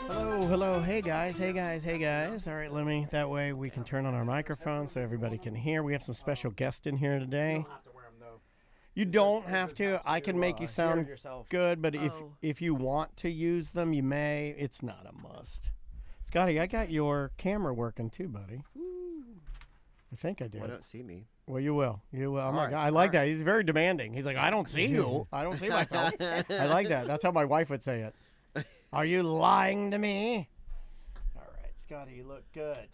Hello, hey guys. All right, that way we can turn on our microphone so everybody can hear. We have some special guests in here today. You don't have to. I can make you sound good, but if you want to use them, you may. It's not a must. Scotty, I got your camera working too, buddy. I think I did. Well, I don't see me. Well, you will. Oh my right, God, I like that. He's very demanding. He's like, I don't see you. I don't see myself. I like that. That's how my wife would say it. Are you lying to me? All right, Scotty, you look good.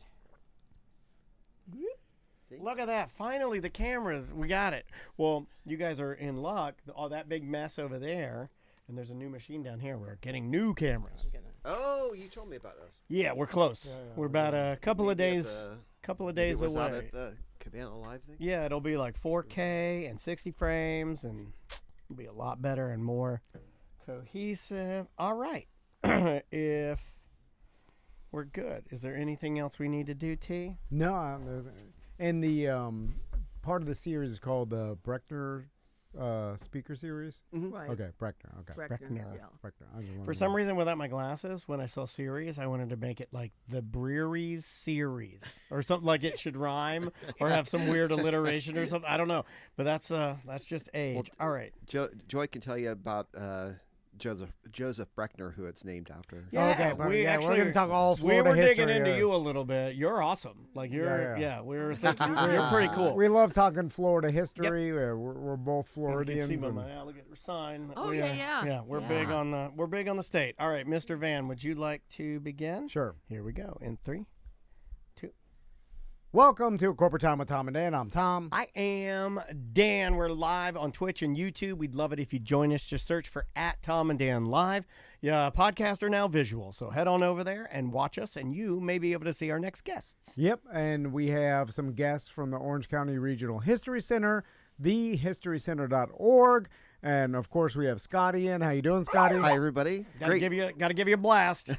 Look at that. Finally, the cameras. We got it. Well, you guys are in luck. All that big mess over there, and there's a new machine down here. We're getting new cameras. Oh, you told me about those. Yeah, we're close. We're about a couple of days Was away. that at the Cabana Live thing? Yeah, it'll be like 4K and 60 frames, and it'll be a lot better and more cohesive. All right. If we're good, is there anything else we need to do, T? No, and the part of the series is called the Brechner Speaker Series. Mm-hmm. Right. Okay, Brechner. Okay, Brechner, yeah. Brechner. For some reason, without my glasses, when I saw series, I wanted to make it like the Breweries series or something, like it should rhyme or have some weird alliteration or something. I don't know, but that's just age. Well, all right. Joy can tell you about Joseph Brechner, who it's named after. Yeah, okay, we're we're gonna talk all Florida we were history. digging into you a little bit. You're awesome. Like we were thinking you're pretty cool. We love talking Florida history. Yep. We're both Floridians. You can see my alligator sign. Oh, Yeah, we're big on the state. All right, Mr. Van, would you like to begin? Sure. Here we go. In 3, 2. Welcome to Corporate Time with Tom and Dan. I'm Tom. I am Dan. We're live on Twitch and YouTube. We'd love it if you join us. Just search for @TomandDanLive. Yeah, podcasts are now visual, so head on over there and watch us, and you may be able to see our next guests. Yep, and we have some guests from the Orange County Regional History Center, thehistorycenter.org, and of course we have Scotty in. How you doing, Scotty? Hi, everybody. Gotta give you a blast.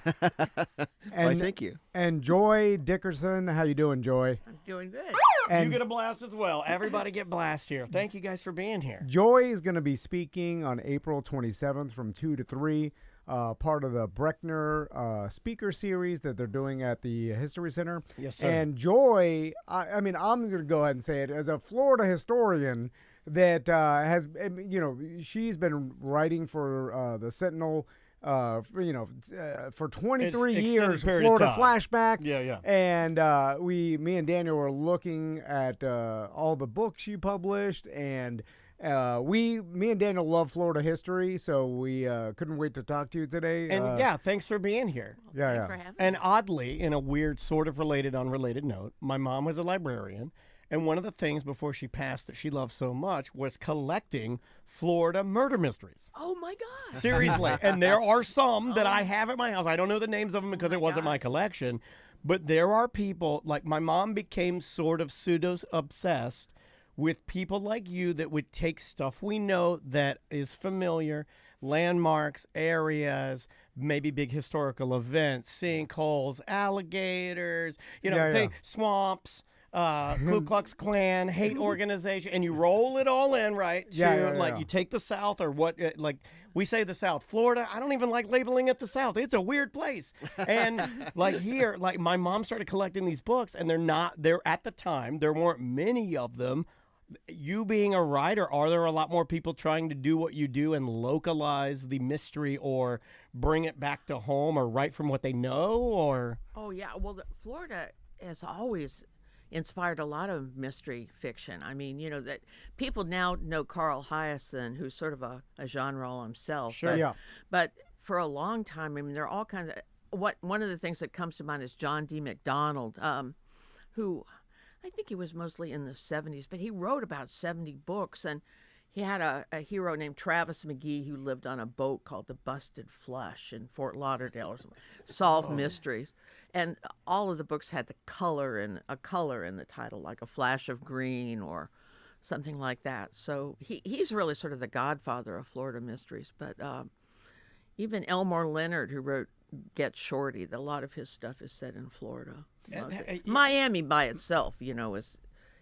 Why, thank you. And Joy Dickerson. How you doing, Joy? I'm doing good. And you get a blast as well. Everybody get blast here. Thank you guys for being here. Joy is going to be speaking on April 27th from 2 to 3. Part of the Brechner Speaker Series that they're doing at the History Center. Yes, sir. And Joy, I'm going to go ahead and say it, as a Florida historian that has, she's been writing for the Sentinel, for 23 years, Florida Flashback. Yeah. And me and Daniel were looking at all the books you published, and me and Daniel love Florida history, so we couldn't wait to talk to you today. And thanks for being here. Thanks for having And me. oddly, in a weird sort of related, unrelated note, my mom was a librarian, and one of the things before she passed that she loved so much was collecting Florida murder mysteries. Oh my God. Seriously. And there are some that I have at my house. I don't know the names of them because it wasn't my collection, but there are people, like my mom became sort of pseudo-obsessed with people like you that would take stuff we know that is familiar, landmarks, areas, maybe big historical events, sinkholes, alligators, swamps, Ku Klux Klan, hate organization, and you roll it all in, right? You take the South or what, like we say the South. Florida, I don't even like labeling it the South. It's a weird place. And like here, like my mom started collecting these books, and they're at the time, there weren't many of them. You being a writer, are there a lot more people trying to do what you do and localize the mystery or bring it back to home or write from what they know? Or Oh, yeah. Well, Florida has always inspired a lot of mystery fiction. I mean, that people now know Carl Hyacin, who's sort of a genre all himself. Sure. But for a long time, I mean, there are all kinds of... One of the things that comes to mind is John D. MacDonald, who... I think he was mostly in the 70s, but he wrote about 70 books, and he had a hero named Travis McGee who lived on a boat called the Busted Flush in Fort Lauderdale, or something, solved mysteries. And all of the books had a color in the title, like a flash of green or something like that. So he's really sort of the godfather of Florida mysteries. But even Elmore Leonard, who wrote Get Shorty, a lot of his stuff is set in Florida. Miami by itself,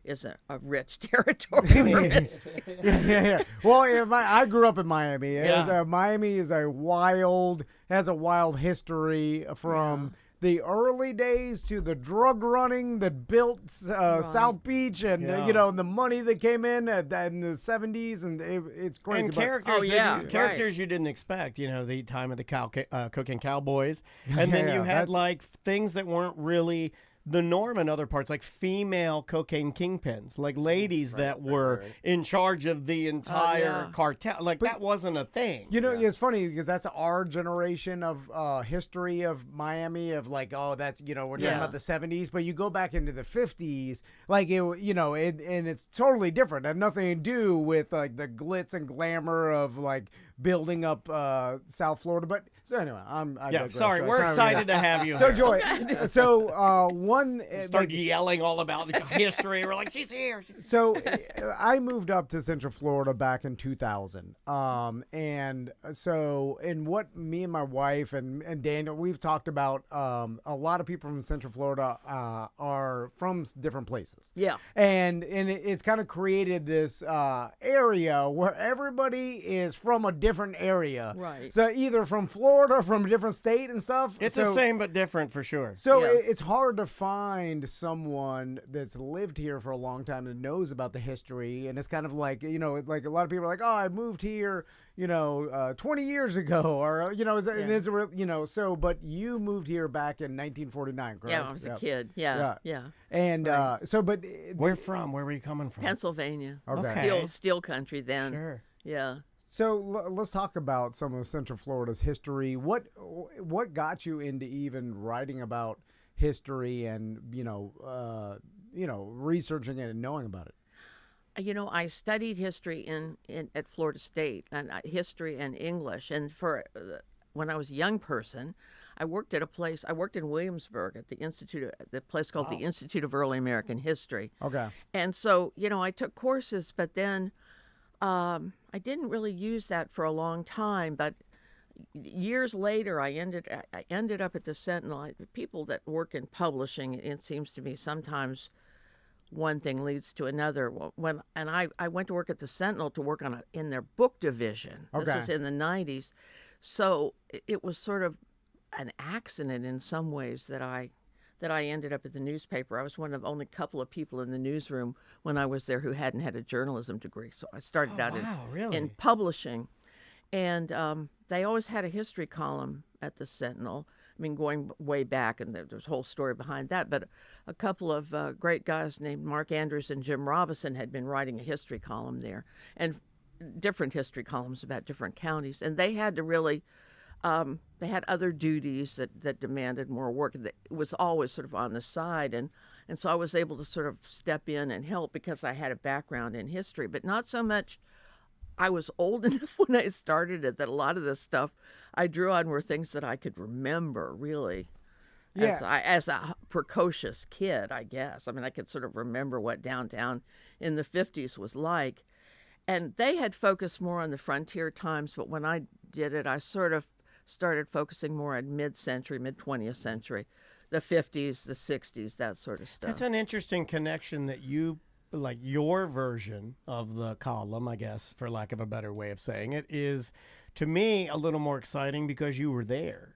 is a rich territory for mysteries. Yeah. Well, I grew up in Miami. Yeah. Miami is has a wild history from the early days to the drug running that built South Beach, and the money that came in in the 70s, and it's crazy. And characters you didn't expect. The time of the cocaine cowboys, and then you had like things that weren't really the norm in other parts, like female cocaine kingpins, like ladies that were in charge of the entire cartel. Like, that wasn't a thing. It's funny because that's our generation of history of Miami, of like, that's, we're talking about the 70s, but you go back into the 50s, like, and it's totally different. It had nothing to do with like the glitz and glamour of like building up South Florida. But so anyway, I digress. Sorry, we're excited to have you. So Joy, start yelling all about the history. We're like, she's here. So I moved up to Central Florida back in 2000. And what me and my wife and Daniel, we've talked about, a lot of people from Central Florida are from different places. Yeah. And it's kind of created this area where everybody is from a different area. Right. So either from Florida, from a different state and stuff. It's the same but different for sure. So it's hard to find someone that's lived here for a long time that knows about the history. And it's kind of like, like a lot of people are like, I moved here, 20 years ago, or, but you moved here back in 1949, correct? Yeah, I was a kid. Yeah. And but where from? Where were you coming from? Pennsylvania. Okay. Steel country then. Sure. Yeah. So let's talk about some of Central Florida's history. What got you into even writing about history and researching it and knowing about it? I studied history at Florida State, and history and English. And when I was a young person, I worked at a place. I worked in Williamsburg at the place called the Institute of Early American History. Okay. And so I took courses, but then I didn't really use that for a long time. But years later, I ended up at the Sentinel. People that work in publishing, it seems to me sometimes one thing leads to another. I went to work at the Sentinel to work in their book division. Okay. This was in the 90s. So it was sort of an accident in some ways that I ended up at the newspaper. I was one of only a couple of people in the newsroom when I was there who hadn't had a journalism degree. So I started out in publishing. And they always had a history column at the Sentinel. I mean, going way back, and there's a whole story behind that. But a couple of great guys named Mark Andrews and Jim Robinson had been writing a history column there, and different history columns about different counties. And they had to really, they had other duties that demanded more work. It was always sort of on the side. And so I was able to sort of step in and help because I had a background in history, but not so much. I was old enough when I started it that a lot of this stuff I drew on were things that I could remember, really. Yeah. As a precocious kid, I guess. I mean, I could sort of remember what downtown in the 50s was like. And they had focused more on the frontier times, but when I did it, I sort of started focusing more on mid-century, mid-20th century, the 50s, the 60s, that sort of stuff. That's an interesting connection that like your version of the column, I guess, for lack of a better way of saying it, is to me a little more exciting because you were there,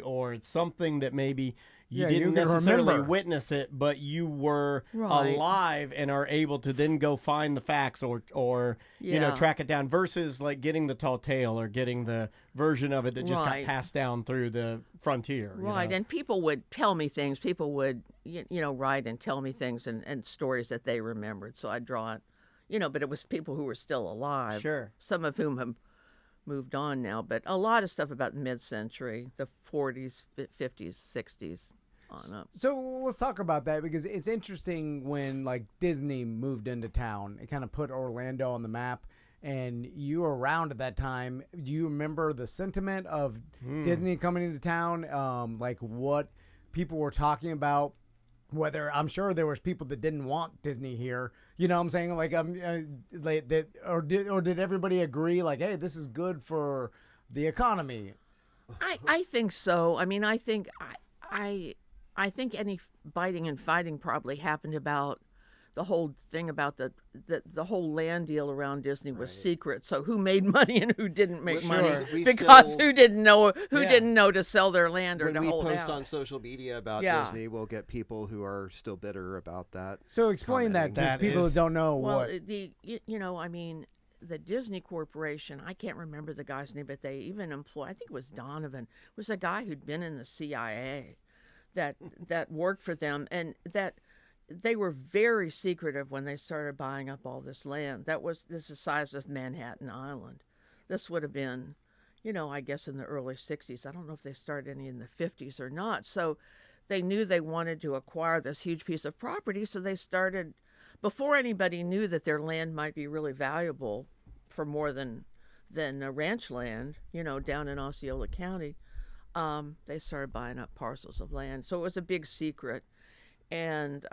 or it's something that maybe you didn't necessarily witness it, but you were alive and are able to then go find the facts or track it down, versus like getting the tall tale or getting the version of it that just got passed down through the frontier. Right, and people would tell me things. People would, write and tell me things and stories that they remembered. So I'd draw it, but it was people who were still alive. Sure. Some of whom have moved on now, but a lot of stuff about mid-century, the 40s, 50s, 60s, on up. So let's talk about that, because it's interesting when like Disney moved into town. It kind of put Orlando on the map, and you were around at that time. Do you remember the sentiment of Disney coming into town? Like what people were talking about? Whether I'm sure there was people that didn't want Disney here, you know what I'm saying? Like did everybody agree? Like, hey, this is good for the economy. I think so. I mean, I think any biting and fighting probably happened about the whole thing about the whole land deal around Disney was Right. secret. So who made money and who didn't make We- money we because still- who didn't know Yeah. didn't know to sell their land or when to we hold post out. on social media about Yeah. Disney, we'll get people who are still bitter about that. So explain that to That people is- who don't know Well, what. I mean, the Disney Corporation, I can't remember the guy's name, but they even I think it was Donovan, was a guy who'd been in the CIA that worked for them, and that they were very secretive when they started buying up all this land. This is the size of Manhattan Island. This would have been, I guess in the early 60s. I don't know if they started any in the 50s or not. So they knew they wanted to acquire this huge piece of property, so they started, before anybody knew that their land might be really valuable for more than ranch land, down in Osceola County, they started buying up parcels of land. So it was a big secret. And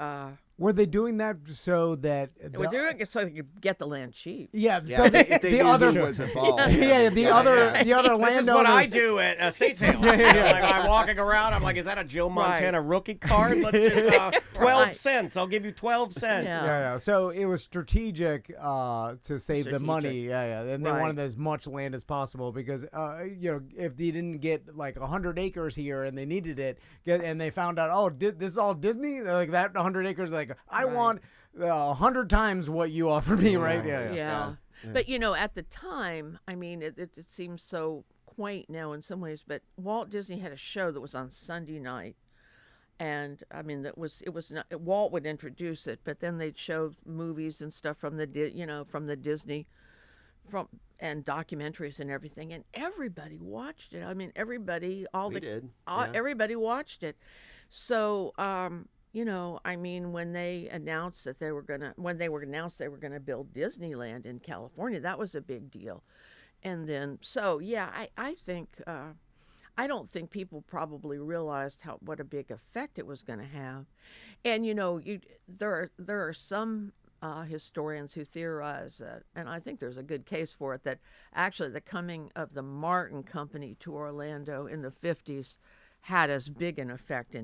Were they doing that so that they were doing it so they could get the land cheap. Yeah, Yeah, so if they the knew other who was involved. yeah, the other landowners. This is what I do at estate sales. Like, I'm walking around. I'm like, is that a Joe Montana rookie card? Let's just 12 Right. cents. I'll give you 12 cents. Yeah. Yeah. So it was strategic to save the money. Strategic. Yeah. And they Right. wanted as much land as possible because, if they didn't get like 100 acres here and they needed it, and they found out, oh, this is all Disney. They're like that 100 acres. Like I Right. want 100 times what you offer me, right? Exactly. Yeah. Yeah. But at the time, I mean, it seems so quaint now in some ways, but Walt Disney had a show that was on Sunday night. And I mean, it was not, Walt would introduce it, but then they'd show movies and stuff from the Disney, and documentaries and everything, and everybody watched it. I mean, everybody everybody watched it. So, I mean, when they announced that they were gonna build Disneyland in California, that was a big deal. And then, so yeah, I think. I don't think people probably realized what a big effect it was going to have. And there are some historians who theorize that, and I think there's a good case for it, that actually the coming of the Martin Company to Orlando in the 50s had as big an effect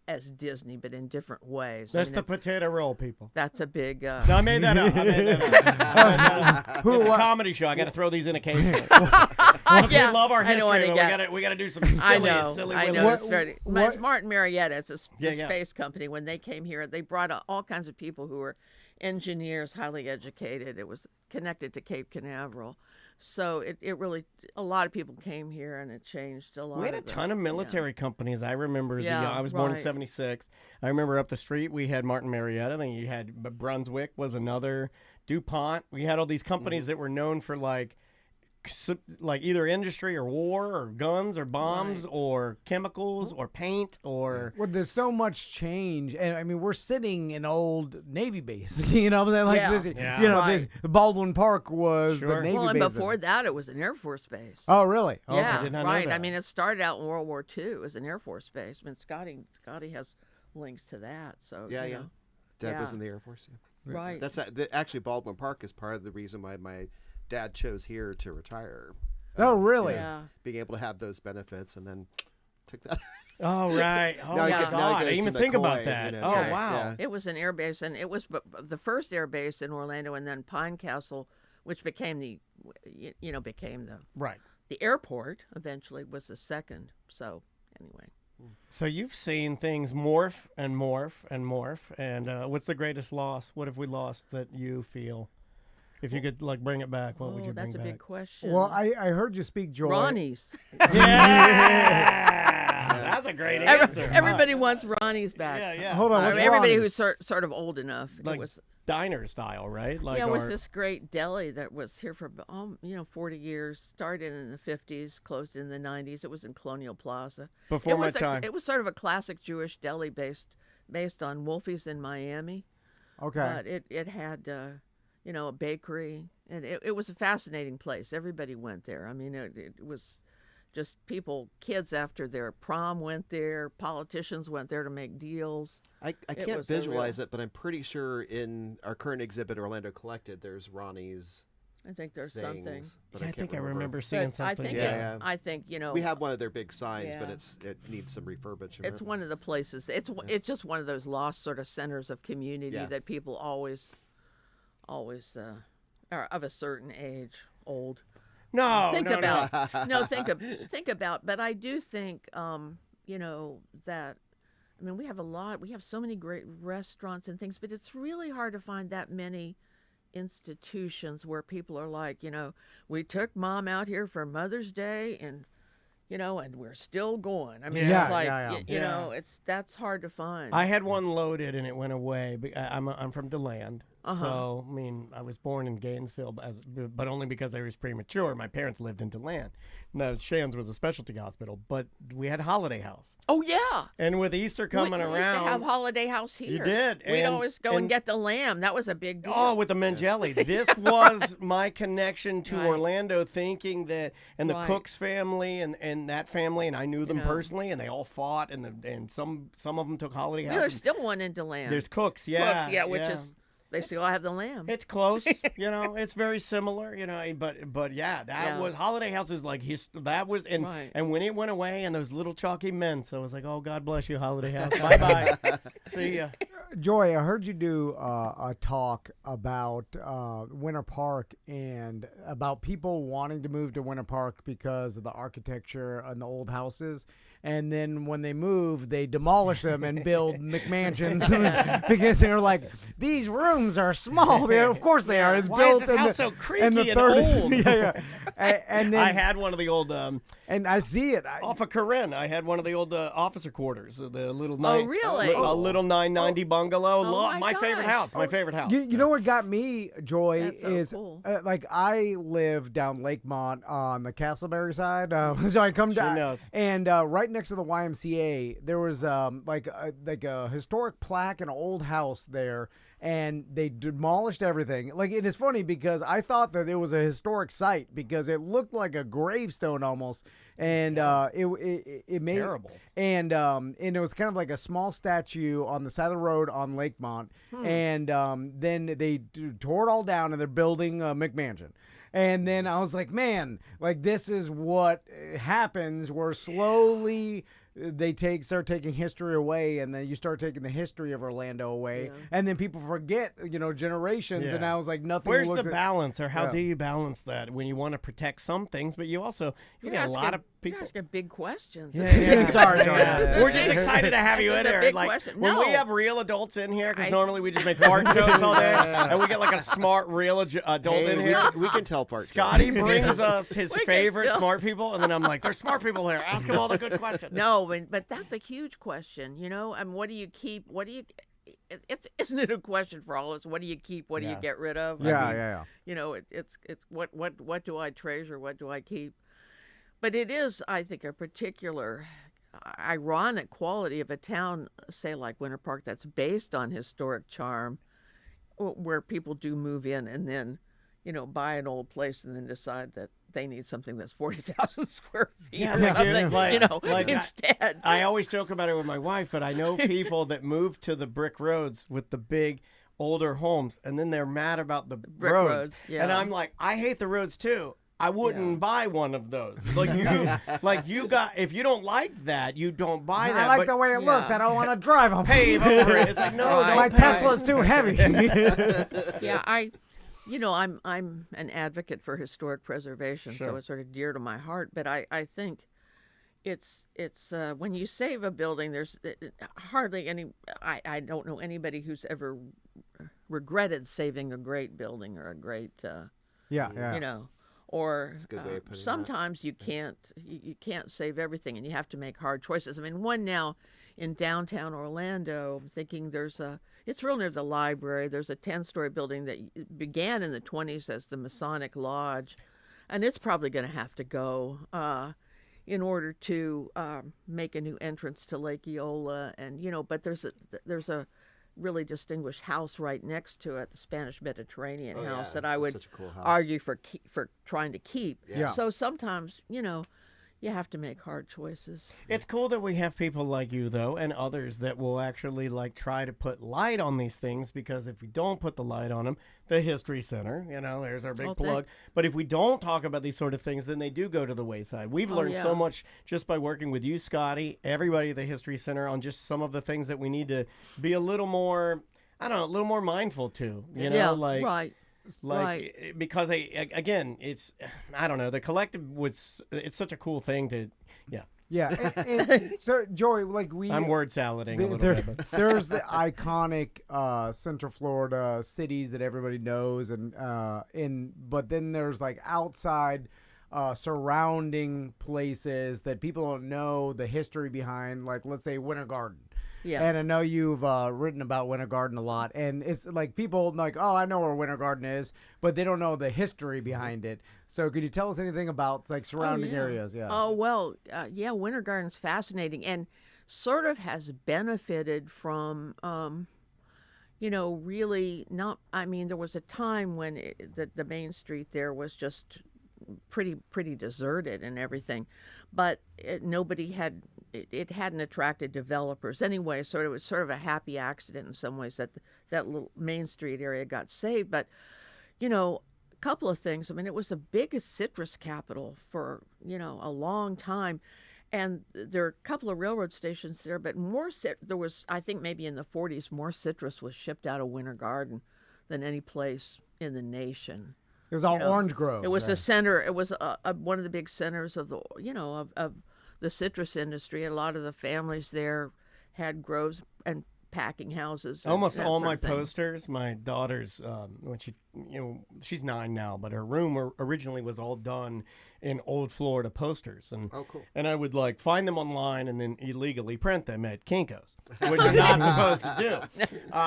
as Disney, but in different ways. That's the potato roll, people. That's a big. No, I made that up. It's a comedy show. I got to throw these in occasionally. Yeah, we love our I know history, what but we got to do some silly, I know. Williams. It's very. It's Martin Marietta. It's a space company. When they came here, they brought all kinds of people who were engineers, highly educated. It was connected to Cape Canaveral, so it really, a lot of people came here, and it changed a lot. We had a ton of military companies. I remember as a young, I was born in right. '76. I remember up the street we had Martin Marietta. Then you had Brunswick was another. DuPont. We had all these companies that were known for like either industry or war or guns or bombs or chemicals or paint or. Well, there's so much change, and I mean, we're sitting in old Navy base. You know, like Yeah. this. Yeah. You know, Right. the Baldwin Park was Sure. the Navy Well, and base. before that, it was an Air Force base. Oh, really? Oh, Yeah, I did not know right. I that. mean, it started out in World War II as an Air Force base. I mean, Scotty has links to that. So Yeah, you yeah. know. Dad was Yeah. in the Air Force. Yeah. Right. That's actually Baldwin Park is part of the reason why my dad chose here to retire. Oh, really? Yeah. Being able to have those benefits, and then took that. Oh, right. Oh, Now my he God. now he I goes didn't to even think about McCoy, that. you know, Oh, to- wow. yeah. It was an air base, and it was the first air base in Orlando, and then Pine Castle, which became became Right. the airport. Eventually, was the second. So anyway. So you've seen things morph and morph and morph. And what's the greatest loss? What have we lost that you feel? If you could bring it back, what would you bring that's a back? big question. Well, I heard you speak joy. Ronnie's. Yeah, that's a great answer. Everybody wants Ronnie's back. Yeah, yeah. Hold on. what's Everybody Ronnie? who's sort of old enough. Like it was diner style, right? it was this great deli that was here for 40 years. Started in the 50s, closed in the 90s. It was in Colonial Plaza. Before it my was time. It was sort of a classic Jewish deli based on Wolfie's in Miami. Okay. But it had a bakery, and it was a fascinating place. Everybody went there. I mean, it was just kids after their prom went there. Politicians went there to make deals. I It can't was a visualize it, but I'm pretty sure in our current exhibit, Orlando Collected, there's Ronnie's I think there's something. things. But Yeah, I can't think I remember. remember seeing But I something. think, Yeah. I think We have one of their big signs, but Yeah. it needs some refurbishment. it's one of the places. It's just one of those lost sort of centers of community Yeah. that people always are of a certain age, old. No, think no, no. about think about. But I do think that. I mean, we have so many great restaurants and things, but it's really hard to find that many institutions where people are like, we took mom out here for Mother's Day and we're still going. I mean, Yeah, it's like, Yeah. that's hard to find. I had one loaded and it went away. I'm from DeLand, Uh-huh. so I mean I was born in Gainesville, but only because I was premature. My parents lived in DeLand. Now Shands was a specialty hospital, but we had Holiday House, Oh yeah. and with Easter coming we used around, to have Holiday House here. You did, We'd and- always go and and- get the lamb. That was a big deal. oh, with the Mangeli. This was my connection to Right. Orlando, thinking that, and the Right. Cooks family and that family, and I knew them know. personally, and they all fought, and some of them took Holiday House. There's and still one in DeLand. There's Cooks, yeah, Cooks, which is they still have the lamb. It's close, it's very similar, but yeah, that Yeah. was Holiday House is like that was Right. and when it went away and those little chalky mints, I was like, oh, God bless you, Holiday House, bye bye, see ya. Joy, I heard you do a talk about Winter Park and about people wanting to move to Winter Park because of the architecture and the old houses. And then when they move, they demolish them and build McMansions because they're like, these rooms are small. Yeah, of course they are. It's Why built is this in house the, so in the creaky and 30s. old? yeah. And then I had one of the old and I see it. off of Corinne. I had one of the old officer quarters, the little really? a little 990 bungalow. Oh, my favorite gosh. house. My favorite house. You know what got me, Joy, That's so is cool. like I live down Lakemont on the Castleberry side, so I come She down, knows. and right next to the YMCA, there was like a historic plaque in an old house there, and they demolished everything. Like, it is funny because I thought that it was a historic site because it looked like a gravestone almost, and it made terrible. and it was kind of like a small statue on the side of the road on Lakemont, and then they tore it all down and they're building a McMansion. And then I was like, man, like this is what happens where slowly they start taking history away, and then you start taking the history of Orlando away, and then people forget, generations. Yeah. And I was like, nothing. Where's looks the at- balance, or how Yeah. do you balance that when you want to protect some things, but you also You're get a lot asking- of people. You're asking big questions. Sorry, Yeah. We're just excited to have you This in is a here. big Like question. when we No. have real adults in here, because I- normally we just make fart jokes all day, and we get like a smart real adult Hey, in we, here. we can tell fart Scotty jokes. brings us his We can favorite still- smart people, and then I'm like, there's smart people here. Ask them all the good questions. No, but that's a huge question. I mean, what do you keep? What do you? Isn't it a question for all of us? What do you keep? What do you Yeah. get rid of? Yeah, I mean, yeah. It's what do I treasure? What do I keep? But it is, I think, a particular ironic quality of a town, say like Winter Park, that's based on historic charm, where people do move in and then, buy an old place and then decide that they need something that's 40,000 square feet Yeah, or like, something, like instead. I always joke about it with my wife, but I know people that move to the brick roads with the big older homes, and then they're mad about the Brick roads. roads, yeah. And I'm like, I hate the roads too. I wouldn't Yeah. buy one of those. If you don't like that, you don't buy that. I like but the way it looks. I don't want to drive them. pave over it. It's like, no, Right. don't My pay. Tesla's too heavy. Yeah, I'm an advocate for historic preservation, so Sure. it's sort of dear to my heart. But I think it's when you save a building, there's hardly any. I don't know anybody who's ever regretted saving a great building or a great yeah. Or That's a good way of putting that. sometimes you can't save everything, and you have to make hard choices. I mean, one now in downtown Orlando, I'm thinking it's real near the library. There's a 10-story building that began in the 20s as the Masonic Lodge, and it's probably going to have to go in order to make a new entrance to Lake Eola, and but there's a really distinguished house right next to it, the Spanish Mediterranean Oh, house yeah. that I That's would such a cool house. argue for trying to keep. Yeah. So sometimes, you have to make hard choices. It's cool that we have people like you, though, and others that will actually like try to put light on these things, because if we don't put the light on them, the History Center, there's our big Oh, plug. But if we don't talk about these sort of things, then they do go to the wayside. We've learned so yeah. much just by working with you, Scotty, everybody at the History Center, on just some of the things that we need to be a little more, I don't know, a little more mindful to, Right. because again, it's, I don't know, the collective it's such a cool thing to, Yeah. And so, Joey, I'm word salading a little bit. But. There's the iconic Central Florida cities that everybody knows, but then there's like outside surrounding places that people don't know the history behind, like let's say Winter Garden. Yeah. And I know you've written about Winter Garden a lot, and it's like people like, oh, I know where Winter Garden is, but they don't know the history behind it. So could you tell us anything about like surrounding areas? Yeah. Oh, well, Winter Garden's fascinating and sort of has benefited from, really not, I mean, there was a time when the main street there was just pretty deserted and everything, but nobody had, it hadn't attracted developers anyway, so it was sort of a happy accident in some ways that that little Main Street area got saved. But, a couple of things. I mean, it was the biggest citrus capital for, a long time. And there are a couple of railroad stations there, but there was, I think maybe in the 40s, more citrus was shipped out of Winter Garden than any place in the nation. It was all orange groves. It was right? the center. It was one of the big centers of the, of the citrus industry. A lot of the families there had groves and packing houses. And Almost that all sort my of thing. posters, my daughter's, when she's 9 now, but her room originally was all done in old Florida posters. And Oh, cool. And I would find them online and then illegally print them at Kinko's, which you're not supposed to do.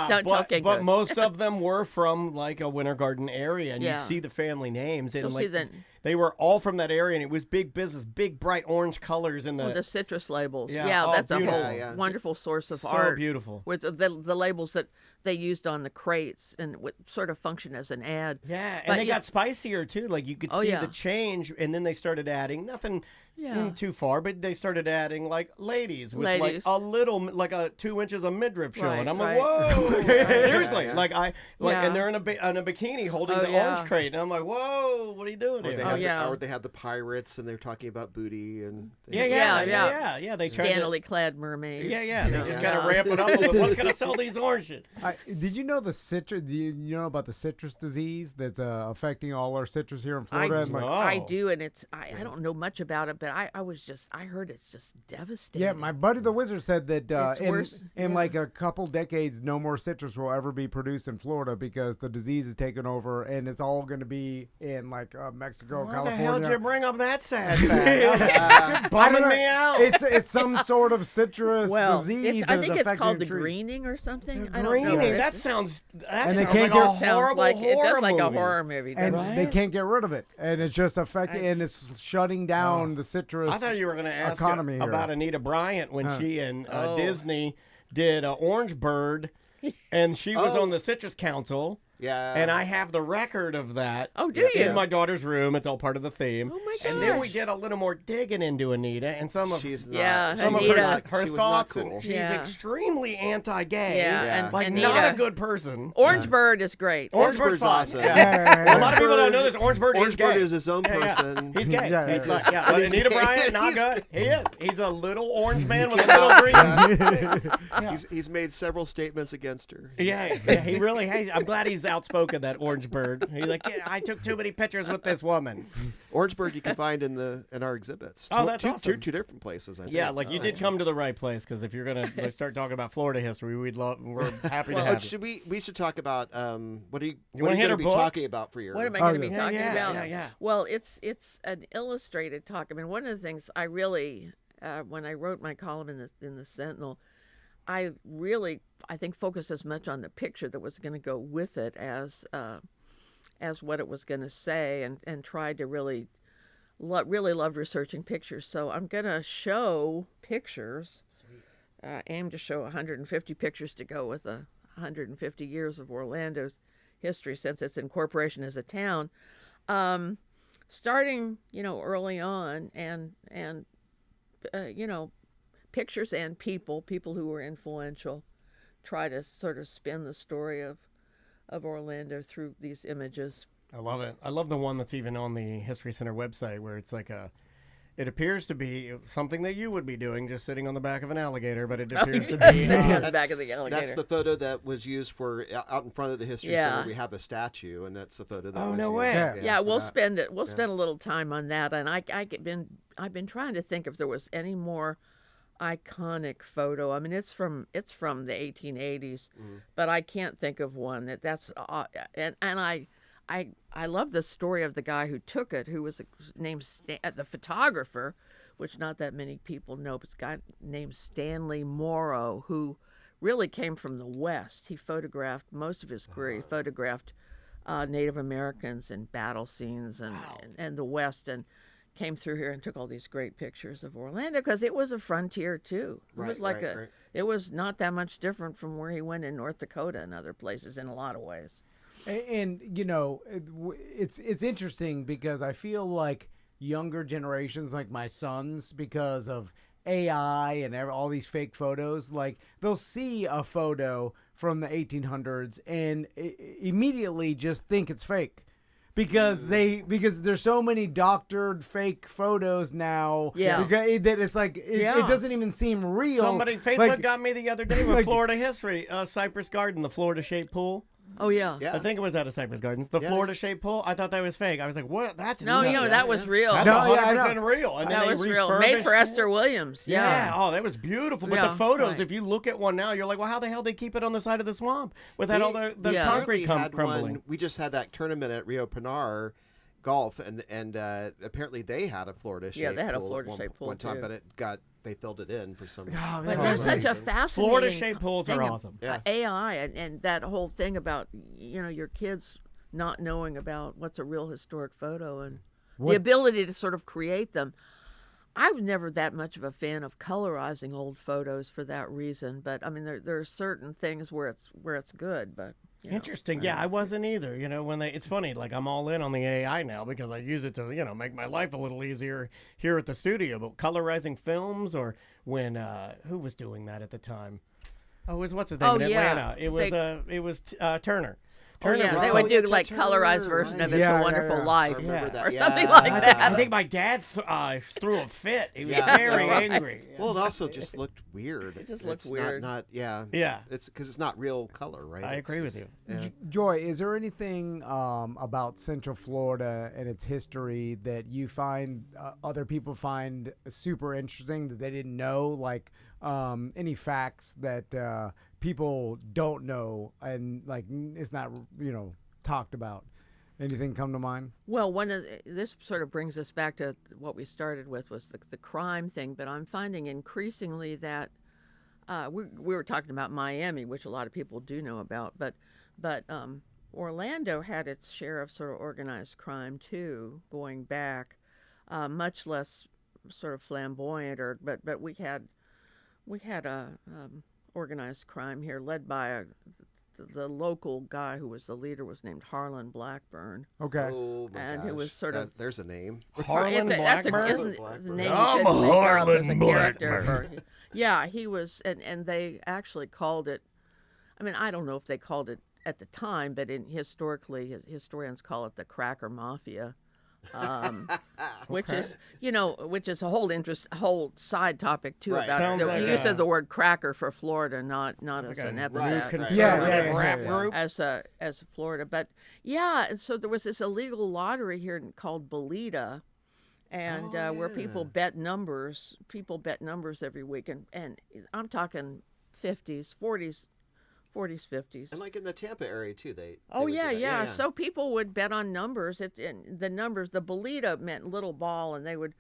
Don't tell Kinko's. But most of them were from like a Winter Garden area, and Yeah. you'd see the family names, and You'll see that- they were all from that area, and it was big business, big bright orange colors in With the citrus labels. Yeah. Yeah, Oh, that's a beautiful. whole Yeah. wonderful source of so art. beautiful. With the labels that they used on the crates and would sort of function as an ad. Yeah, and But they got spicier too. Like you could Oh, see yeah. the change, and then they started adding nothing too far, but they started adding like ladies with Ladies. like a little, like a 2 inches of midriff showing. Right, I'm right. like, whoa, seriously, Yeah. and they're in a bikini holding Oh, the yeah. orange crate, and I'm like, whoa, what are you doing Or here? they, Oh, had yeah. or they had the pirates and they're talking about booty and Yeah. They tried Scantily clad mermaids. Yeah. They just Yeah. kind of ramp it up a little. What's gonna sell these oranges? Did you know the citrus? Do you know about the citrus disease that's affecting all our citrus here in Florida? And, like, know. I do, and I don't know much about it, but I heard it's just devastating. yeah, my buddy the Wizard said that It's worse. in Yeah. like a couple decades, no more citrus will ever be produced in Florida because the disease is taken over, and it's all going to be in like Mexico, Why the California. hell did you bring up that sad fact? I Bumming don't know. me out. It's some sort of citrus well, disease. I that is think it's affecting called the the tree. greening or something. I don't know. Greening. It's- That sounds And they like can't a get- sounds horrible like it horror does like a movie. horror movie. And doesn't it? they can't get rid of it, and it's just affecting, and it's shutting down the citrus. I thought you were going to ask economy here. about Anita Bryant when she and Oh. Disney did Orange Bird, and she was Oh. on the Citrus Council. yeah. And I have the record of that. Oh, do In you? my daughter's room. It's all part of the theme. Oh, my And then we gosh. did a little more digging into Anita and some of She's not. Yeah, some of she was her, not, her she was thoughts. not cool. And she's Yeah. extremely anti-gay. Yeah, Yeah. and Like Anita, not a good person. Orange Bird is great. Orange Bird's Bird's fine. awesome. Yeah. A lot of people Bird- don't know this. Orange Bird is Orange gay. Bird is his own Yeah, yeah. person. He's gay. Yeah, He's yeah. like, yeah, but He's Anita gay. Bryant, not He's good. He is. He's a little orange man with a cannot- little green. Yeah. He's made several statements against her. Yeah, he really has. I'm glad he's outspoken, that Orange Bird. He's like, yeah, I took too many pictures with this woman. Orange Bird you can find in our exhibits. Oh, that's two, awesome. two different places. I think. Yeah, like you did come to the right place, because if you're gonna start talking about Florida history, we're happy to Oh, have you. we should talk about what are you wanna hit going her to be book? talking about for your What am I going to be yeah. talking Yeah, about? yeah. Well, it's an illustrated talk. I mean, one of the things I really, when I wrote my column in the Sentinel, I think focused as much on the picture that was going to go with it as what it was going to say, and tried to really loved researching pictures. So I'm going to show pictures. Aim to show 150 pictures to go with 150 years of Orlando's history since its incorporation as a town. starting, early on, and pictures and people who were influential, try to sort of spin the story of Orlando through these images. I love it. I love the one that's even on the History Center website where it's like it appears to be something that you would be doing, just sitting on the back of an alligator, but it appears to be Sitting on the back of the alligator. That's the photo that was used for out in front of the History Center. We have a statue, and that's the photo that was no used. way. Yeah, we'll spend it. We'll spend a little time on that, and I've been trying to think if there was any more iconic photo. I mean, it's from the 1880s, but I can't think of one that's and I love the story of the guy who took it, who was named the photographer, which not that many people know, but it's a guy named Stanley Morrow, who really came from the West. He photographed, most of his career, he photographed Native Americans in battle scenes and the West, and came through here and took all these great pictures of Orlando, because it was a frontier too. It was like it was not that much different from where he went in North Dakota and other places in a lot of ways. And it's interesting because I feel like younger generations, like my sons, because of AI and all these fake photos, like they'll see a photo from the 1800s and immediately just think it's fake. Because there's so many doctored fake photos now. Yeah. That it's like it doesn't even seem real. Facebook got me the other day with Florida history. Cypress Garden, the Florida-shaped pool. Oh yeah. I think it was out of Cypress Gardens. The Florida-shaped pool. I thought that was fake. I was like, "What? That's that was real. That's 100% real." And that was real. Made for Esther Williams. Yeah. Oh, that was beautiful. But the photos, if you look at one now, you're like, "Well, how the hell they keep it on the side of the swamp without all the concrete crumbling?" We just had that tournament at Rio Pinar Golf, and apparently they had a Florida-shaped pool. Yeah, they had a Florida-shaped pool one time, too. But they filled it in for some reason. But that's such a fascinating Florida-shaped pools are awesome. AI and that whole thing about your kids not knowing about what's a real historic photo and the ability to sort of create them. I was never that much of a fan of colorizing old photos for that reason, but I mean there are certain things where it's good, but. Interesting. Yeah, I wasn't either. It's funny, like I'm all in on the AI now because I use it to, make my life a little easier here at the studio. But colorizing films, or when who was doing that at the time? Oh, it was what's his name in Atlanta? It was Turner. They would do like colorized version of It's a Wonderful Life or something like I that. think my dad threw a fit. He was very angry. Well, it also just looked weird. It just looked weird. Yeah. It's because it's not real color, right? I agree with you. Yeah. Joy, is there anything about Central Florida and its history that you find other people find super interesting that they didn't know? Like any facts that people don't know and like it's not talked about? Anything come to mind? Well, this sort of brings us back to what we started with, was the crime thing. But I'm finding increasingly that we were talking about Miami, which a lot of people do know about, but Orlando had its share of sort of organized crime too, going back, much less sort of flamboyant, but we had a organized crime here led by the local guy who was the leader was named Harlan Blackburn. Okay. Oh my and gosh. it was sort of there's a name. Harlan Blackburn. I'm Harlan Blackburn. Yeah, he was, and they actually called it. I mean, I don't know if they called it at the time, but historically, historians call it the Cracker Mafia. Which is a whole side topic too about the use of the word cracker for Florida, not as an epithet, rap group as Florida. But and so there was this illegal lottery here called Bolita, and where people bet numbers every week, and I'm talking 50s, 40s, 50s. And like in the Tampa area too, they yeah. So people would bet on numbers. The numbers, the Bolita meant little ball, and they would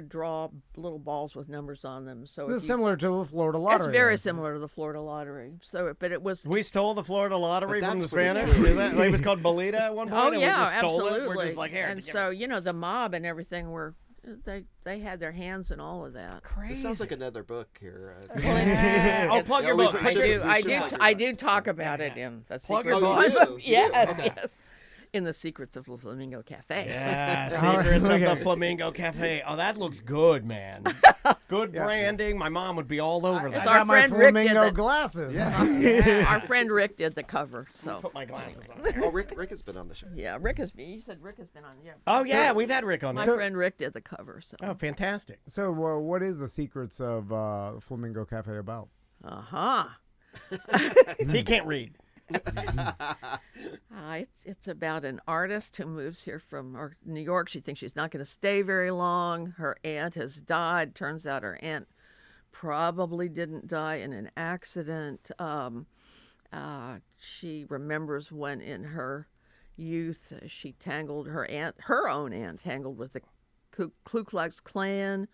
draw little balls with numbers on them. So it's similar to the Florida lottery. It's very similar to the Florida lottery. So, but it was. We stole the Florida lottery from the Spanish. It was called Bolita at one point. Oh yeah, and we just absolutely. Stole it. We're just like, here. And so the mob and everything were. They had their hands in all of that. Crazy. It sounds like another book here. I'll plug your book. I do talk about it in the plug secret your book. Yes, Okay. yes. in the secrets of the Flamingo Cafe. Yeah, secrets of the Flamingo Cafe. Oh, that looks good, man. Good branding. My mom would be all over I that. our got my friend Rick did flamingo that. glasses. Our friend Rick did the cover. So Put my glasses on there. Oh, Rick has been on the show. yeah, Rick has been. You said Rick has been on. Yeah. Oh, yeah, we've had Rick on My there. friend Rick did the cover. So. Oh, fantastic. So, what is the secrets of Flamingo Cafe about? He can't read. It's about an artist who moves here from New York. She thinks she's not going to stay very long. Her aunt has died. Turns out her aunt probably didn't die in an accident. She remembers when in her youth she tangled her own aunt tangled with the Ku Klux Klan.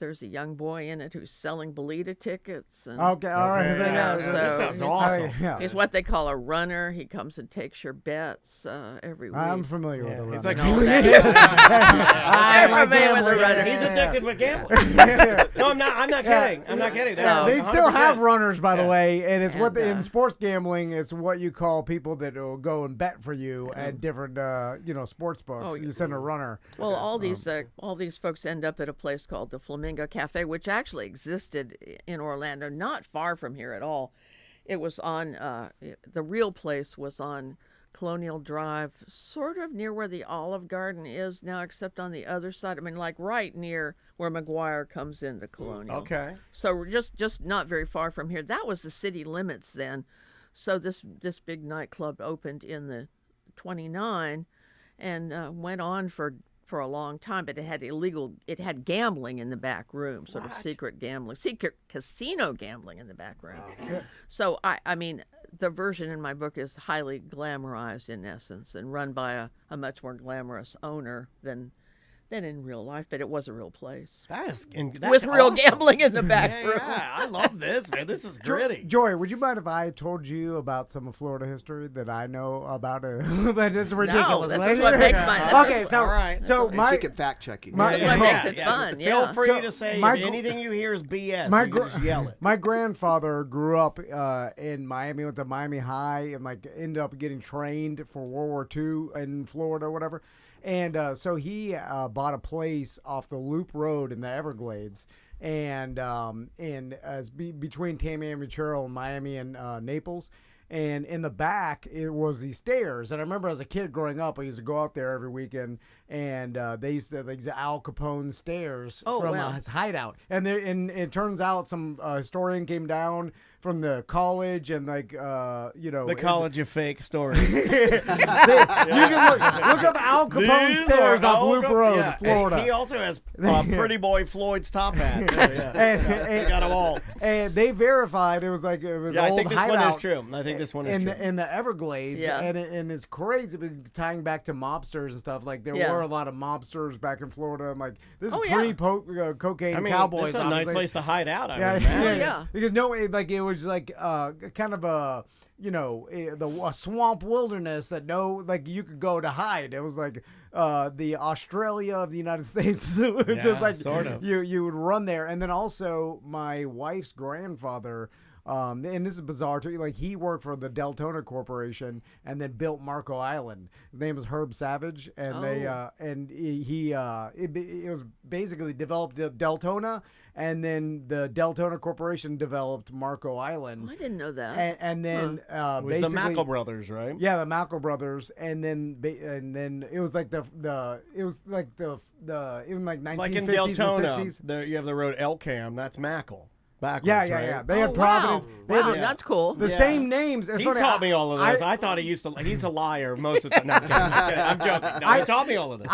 There's a young boy in it who's selling Bolita tickets. And Okay, all right. Okay, yeah, this so sounds he's- awesome. Yeah. He's what they call a runner. He comes and takes your bets every week. I'm familiar with the It's runner. like, I'm like familiar with the gambling. runner. he's addicted with gambling. No, I'm not kidding. I'm not kidding. So- That's They still 100%. have runners, by the Yeah. way, and it's what And, in sports gambling, it's what you call people that will go and bet for you at different, sports books. Oh, You send a runner. Well, all these folks end up at a place called the Flamingo Cafe, which actually existed in Orlando, not far from here at all. It was on the real place was on Colonial Drive, sort of near where the Olive Garden is now, except on the other side. I mean, like right near where McGuire comes into Colonial. Okay. So we're just not very far from here. That was the city limits then. So this big nightclub opened in the 29 and went on for a long time, but it had gambling in the back room, sort of secret casino gambling in the back room. Yeah. So I mean, the version in my book is highly glamorized in essence and run by a much more glamorous owner than in real life, but it was a real place. That's With real awesome. gambling in the back room. Yeah, I love this, man. This is gritty. Joy, would you mind if I told you about some of Florida history that I know about it? But it's ridiculous. this is what makes my- Okay, so all right. so And my she can fact check you. my- That's what makes it fun, Feel yeah. free So, to say my if anything you hear is BS. my you can just yell it. my grandfather grew up in Miami, went to Miami High, and ended up getting trained for World War II in Florida or whatever. And so he bought a place off the Loop Road in the Everglades, and between Tamiami and Miami and Naples. And in the back, it was these stairs. And I remember as a kid growing up, I used to go out there every weekend, and they used to these Al Capone stairs from wow. his hideout. And it turns out some historian came down from the college and The college of fake stories. You can look up Al Capone These stairs are off Al Loop Cap- Road, yeah. Florida. He also has Pretty Boy Floyd's top hat. Yeah. And- He got them all. And they verified it was Yeah, I old think this hideout. one is true. I think this one is true. In the Everglades, Yeah. and it's crazy, but tying back to mobsters and stuff. Like there Yeah. were a lot of mobsters back in Florida, and this Oh, is yeah. pre-cocaine I mean, cowboys. this is a nice obviously. place to hide out. I Yeah, would yeah, imagine. yeah. Because it was like kind of a a swamp wilderness that you could go to hide. It was like the Australia of the United States. It's just Yeah, like sort of. you would run there, and then also my wife's grandfather. And this is bizarre too. Like he worked for the Deltona Corporation and then built Marco Island. His name was Herb Savage, and it was basically developed Deltona, and then the Deltona Corporation developed Marco Island. I didn't know that. And then It was the basically, Mackle brothers, right? yeah, the Malco brothers, and then it was like the even like 1950s Like in and Deltona, 60s. there you have the road Elkham. That's Mackle. Backwards, Yeah. right? They had Oh, Providence. wow. They had Wow, the- that's cool. The Yeah. same names. It's He funny, taught me all of this. I I thought he used to. He's a liar most of the. No, I'm kidding. I'm joking. No, he taught me all of this.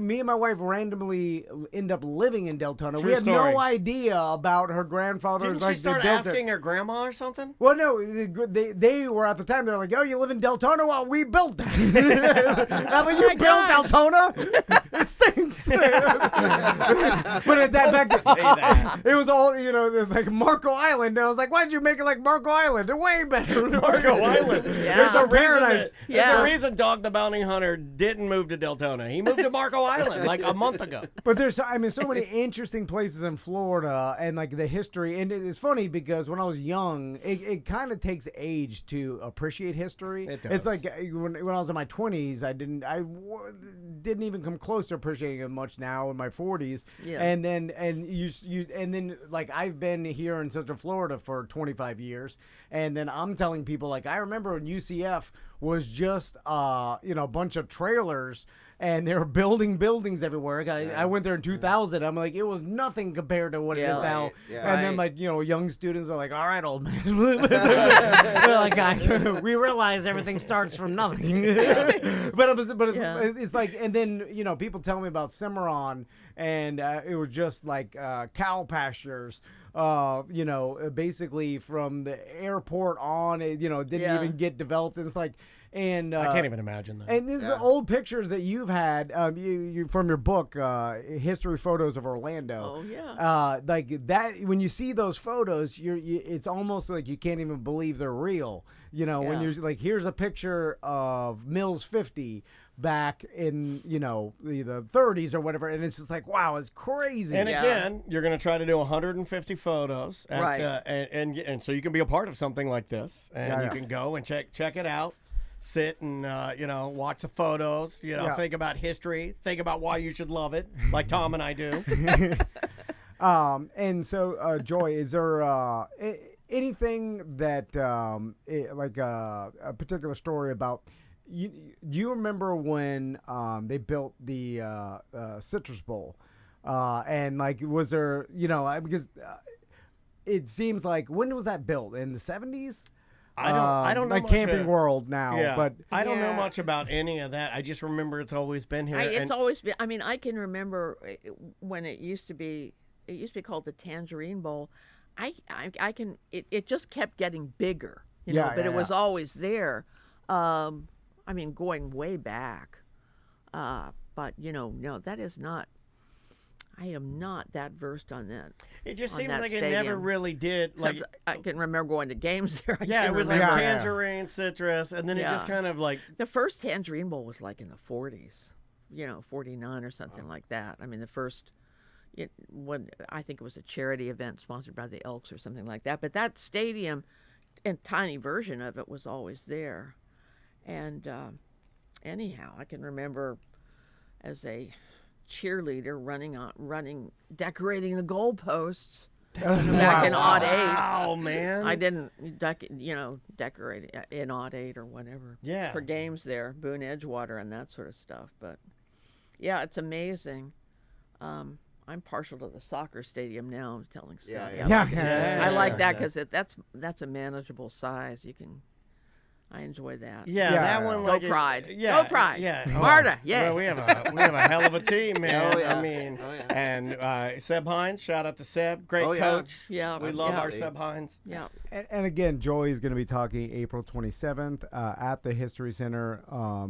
me and my wife randomly end up living in Deltona. True We had story. no idea about her grandfather's. Didn't she start they built asking it. her grandma or something? Well, no, they were at the time. They're like, "Oh, you live in Deltona? Well, we built that." I'm like, "You built Deltona? It stinks." But at that back, Say that. it was all like Marco Island. And I was like, why'd you make it like Marco Island? They're way better. Marco Island. Yeah. There's a reason. Paradise. There's a reason Dog the Bounty Hunter didn't move to Deltona. He moved to Marco Island like a month ago. But there's, I mean, so many interesting places in Florida, and like the history. And it's funny because when I was young, it kind of takes age to appreciate history. It does. It's like when I was in my 20s, I didn't even come close to appreciating it much. Now in my 40s, Yeah. and then like I've been here in Central Florida for 25 years, and then I'm telling people like I remember when UCF was just a bunch of trailers. And they were building buildings everywhere. I went there in 2000. I'm like, it was nothing compared to what it is now. Right, yeah. And then, like, young students are like, all right, old man. They're like, we realize everything starts from nothing. But it's like, and then, people tell me about Cimarron, and it was just like cow pastures. Basically from the airport on, it didn't even get developed. And it's like, and I can't even imagine that. and these are old pictures that you've had, you from your book, History Photos of Orlando. Oh yeah. Like that, when you see those photos, it's almost like you can't even believe they're real. When you're like, here's a picture of Mills 50 back in the 30s or whatever, and it's just like, wow, it's crazy. And again, you're going to try to do 150 photos, Right. And so you can be a part of something like this, and you can go and check it out. Sit and watch the photos. Think about history. Think about why you should love it, like Tom and I do. And so, Joy, is there anything that like a particular story about? Do you remember when they built the Citrus Bowl? And like, was there because it seems like, when was that built? In the 70s? I don't know like much Camping World now, Yeah, but I don't know much about any of that. I just remember it's always been here. It's always been. I mean, I can remember when it used to be. It used to be called the Tangerine Bowl. I can. It just kept getting bigger, but it was always there. I mean, going way back. But no, that is not. I am not that versed on that. It just on seems that like stadium. it never really did. Except Like I can remember going to games there. it was like remember. tangerine, citrus, and then it just kind of like. The first Tangerine Bowl was like in the 40s, 49 or something like that. I mean, the first, I think it was a charity event sponsored by the Elks or something like that. But that stadium, and tiny version of it, was always there. And anyhow, I can remember as a cheerleader decorating the goalposts back in odd 8. Wow, man! I didn't, decorate in odd 8 or whatever. Yeah. For games there, Boone Edgewater and that sort of stuff. But yeah, it's amazing. I'm partial to the soccer stadium now. I'm telling Scott. Yeah. I like that because that's a manageable size. I enjoy that. Yeah, that one. Go Like Pride. Yeah, Go Pride. Yeah, Marta. Yeah. Well, we have a hell of a team, man. Oh, yeah. I mean, Oh, yeah. and Seb Hines. Shout out to Seb, great Oh, yeah. coach. Yeah. We love our Absolutely. Seb Hines. Yeah. And again, Joy is going to be talking April 27th at the History Center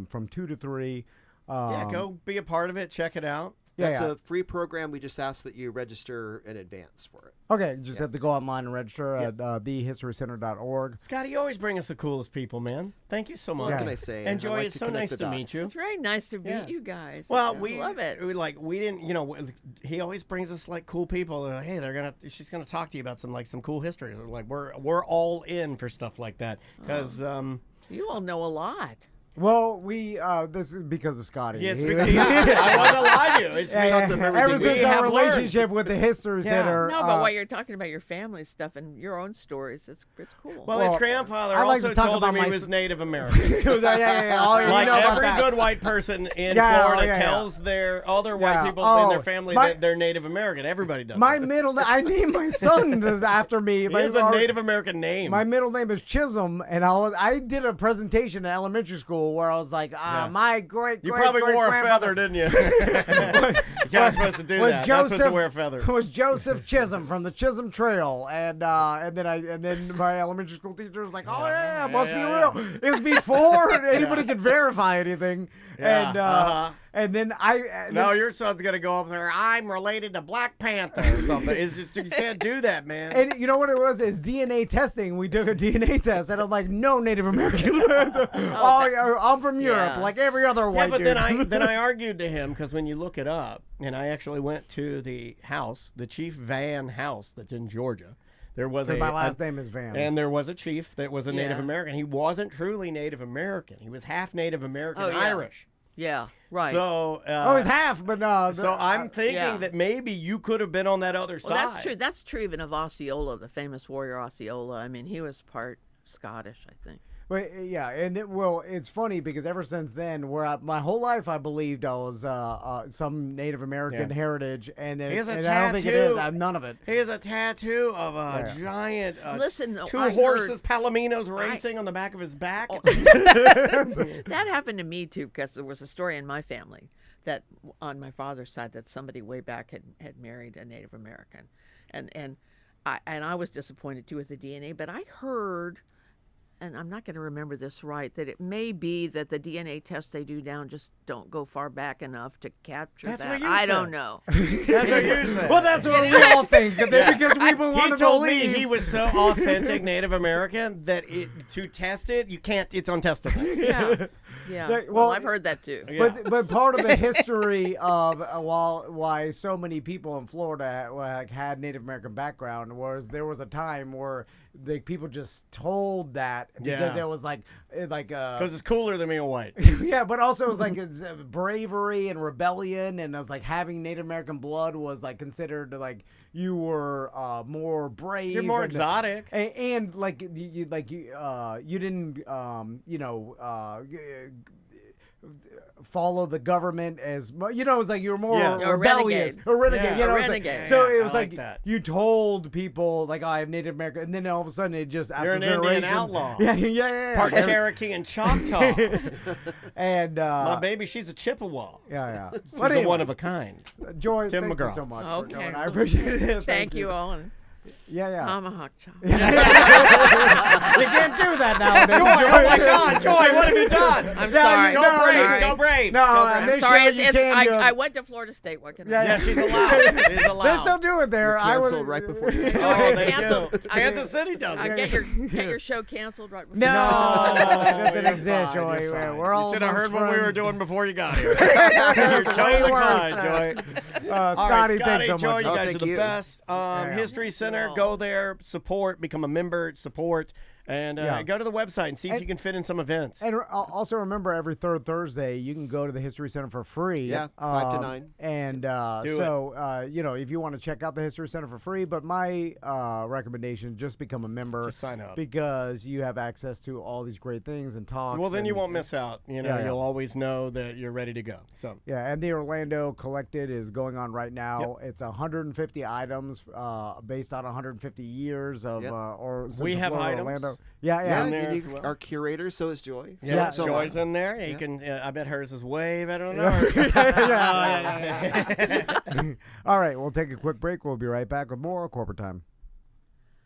from 2 to 3. Go be a part of it. Check it out. That's a free program. We just ask that you register in advance for it. Okay, just have to go online and register at thehistorycenter.org. Scotty, you always bring us the coolest people, man. Thank you so much. What can I say? And I Joy, like it's to so connect nice the to dots. meet you. It's very nice to meet Yeah. you guys. Well, I we love it. We didn't. He always brings us like cool people. Hey, she's gonna talk to you about some cool history. Like we're all in for stuff like that because You all know a lot. Well, this is because of Scotty. yes, I wasn't lying to you. It's Taught them everything Ever we since have our learned. relationship with the History Center. No, but while you're talking about your family stuff and your own stories, it's cool. Well, his Well, grandfather I like also to talk told about him he my was Native American. yeah. Oh, you Like know about every that. good white person in Yeah, Florida yeah. tells all their white Yeah. people Oh, in their family that they're Native American. Everybody does. My that. middle name, I named my son after me. He has a Native American name. My middle name is Chisholm, and I did a presentation in elementary school school where I was like, Yeah. my great You probably wore a feather, didn't you? You're not supposed to do that. You're not supposed to wear a feather. Was Joseph Chisholm from the Chisholm Trail, and then my elementary school teacher was like, oh yeah, it must be real. It was before anybody could verify anything, and then No, your son's gonna go up there. I'm related to Black Panther or something. It's just you can't do that, man. And you know what it was? Is DNA testing. We took a DNA test, and I'm like, no Native American. Oh, yeah, I'm from Europe, like every other white but dude. then I argued to him because when you look it up, and I actually went to the house, the Chief Van house that's in Georgia. There was my last name is Van. And there was a chief that was a Native Yeah. American. He wasn't truly Native American. He was half Native American Irish. Yeah, right. So he's half, but so I'm thinking that maybe you could have been on that other well, side. that's true. That's true even of Osceola, the famous warrior Osceola. I mean, he was part Scottish, I think. But yeah, and it's funny because ever since then, my whole life I believed I was some Native American heritage, and then He has a and I don't think it is. tattoo. I'm none of it. He has a tattoo of a giant Listen, two I horses, heard- palominos racing on the back of his back. That happened to me too, because there was a story in my family that on my father's side that somebody way back had married a Native American, and I was disappointed too with the DNA, but I heard. And I'm not going to remember this right, that it may be that the DNA tests they do now just don't go far back enough to capture That's that. what you I said. don't know. That's what you said. Well, that's what we all think because we want He to told believe. me he was so authentic Native American that to test it, you can't. It's untestable. Yeah. Like, Well, well, I've heard that too. But part of the history of why so many people in Florida had Native American background was there was a time where the people just told that because it was Because it's cooler than being white. yeah, but also it was like it's bravery and rebellion, and it was like having Native American blood was like considered like you were more brave. You're more and, exotic. and like you didn't follow the government as much. You know, it was like you were more Yeah. rebellious. A renegade. Yeah. You know, A it's like- renegade. so Yeah, it was I like like that. you told people like, I have Native American, and then all of a sudden it just after You're an Indian generations. outlaw. Yeah. Part Cherokee and Choctaw. And My baby, she's a Chippewa. yeah. She's But a anyway, one of a kind. Joy, Tim thank McGraw. you so much for Okay. coming. I appreciate it. Thank you all. And Yeah. tomahawk chop. You can't do that nowadays. Joy, oh my God, Joy, what have you done? I'm Yeah, sorry. you- Go No, Braves, no, go Braves. No, go on Braves. this I'm sorry. show you can do it. I went to Florida State. What can I Yeah, do? Yeah, she's allowed. She's They allowed. still do it there. I Canceled was right before you. Oh, they Canceled. do. Kansas City does I it. get your show canceled right before. No, that doesn't You're exist, fine, Joy. you're fine. We're all You should have heard amongst what we were friends. doing before you got here. It's You're way totally worse. fine, Joy. Scotty, All right, thanks Scotty, so Joy, much. you Oh, guys are thank the you. best. Yeah. History Center, all. go there, support, become a member, support, and go to the website and see if you can fit in some events. And also remember, every third Thursday, you can go to the History Center for free. Yeah, 5 to 9. And if you want to check out the History Center for free, but my recommendation, just become a member. Just sign up. Because you have access to all these great things and talks. Well, then you and- won't miss out. Yeah. You'll always know that you're ready to go. So Yeah, and the Orlando Collected is going on right now. It's 150 items based on 150 years of Yep. We have Florida, items? Orlando. Yeah. Yeah, in there and as you well. are curators, so is Joy. yeah, So Joy's am I. in there. You Yeah. can. I bet hers is way better than ours. All right, we'll take a quick break. We'll be right back with more Corporate Time.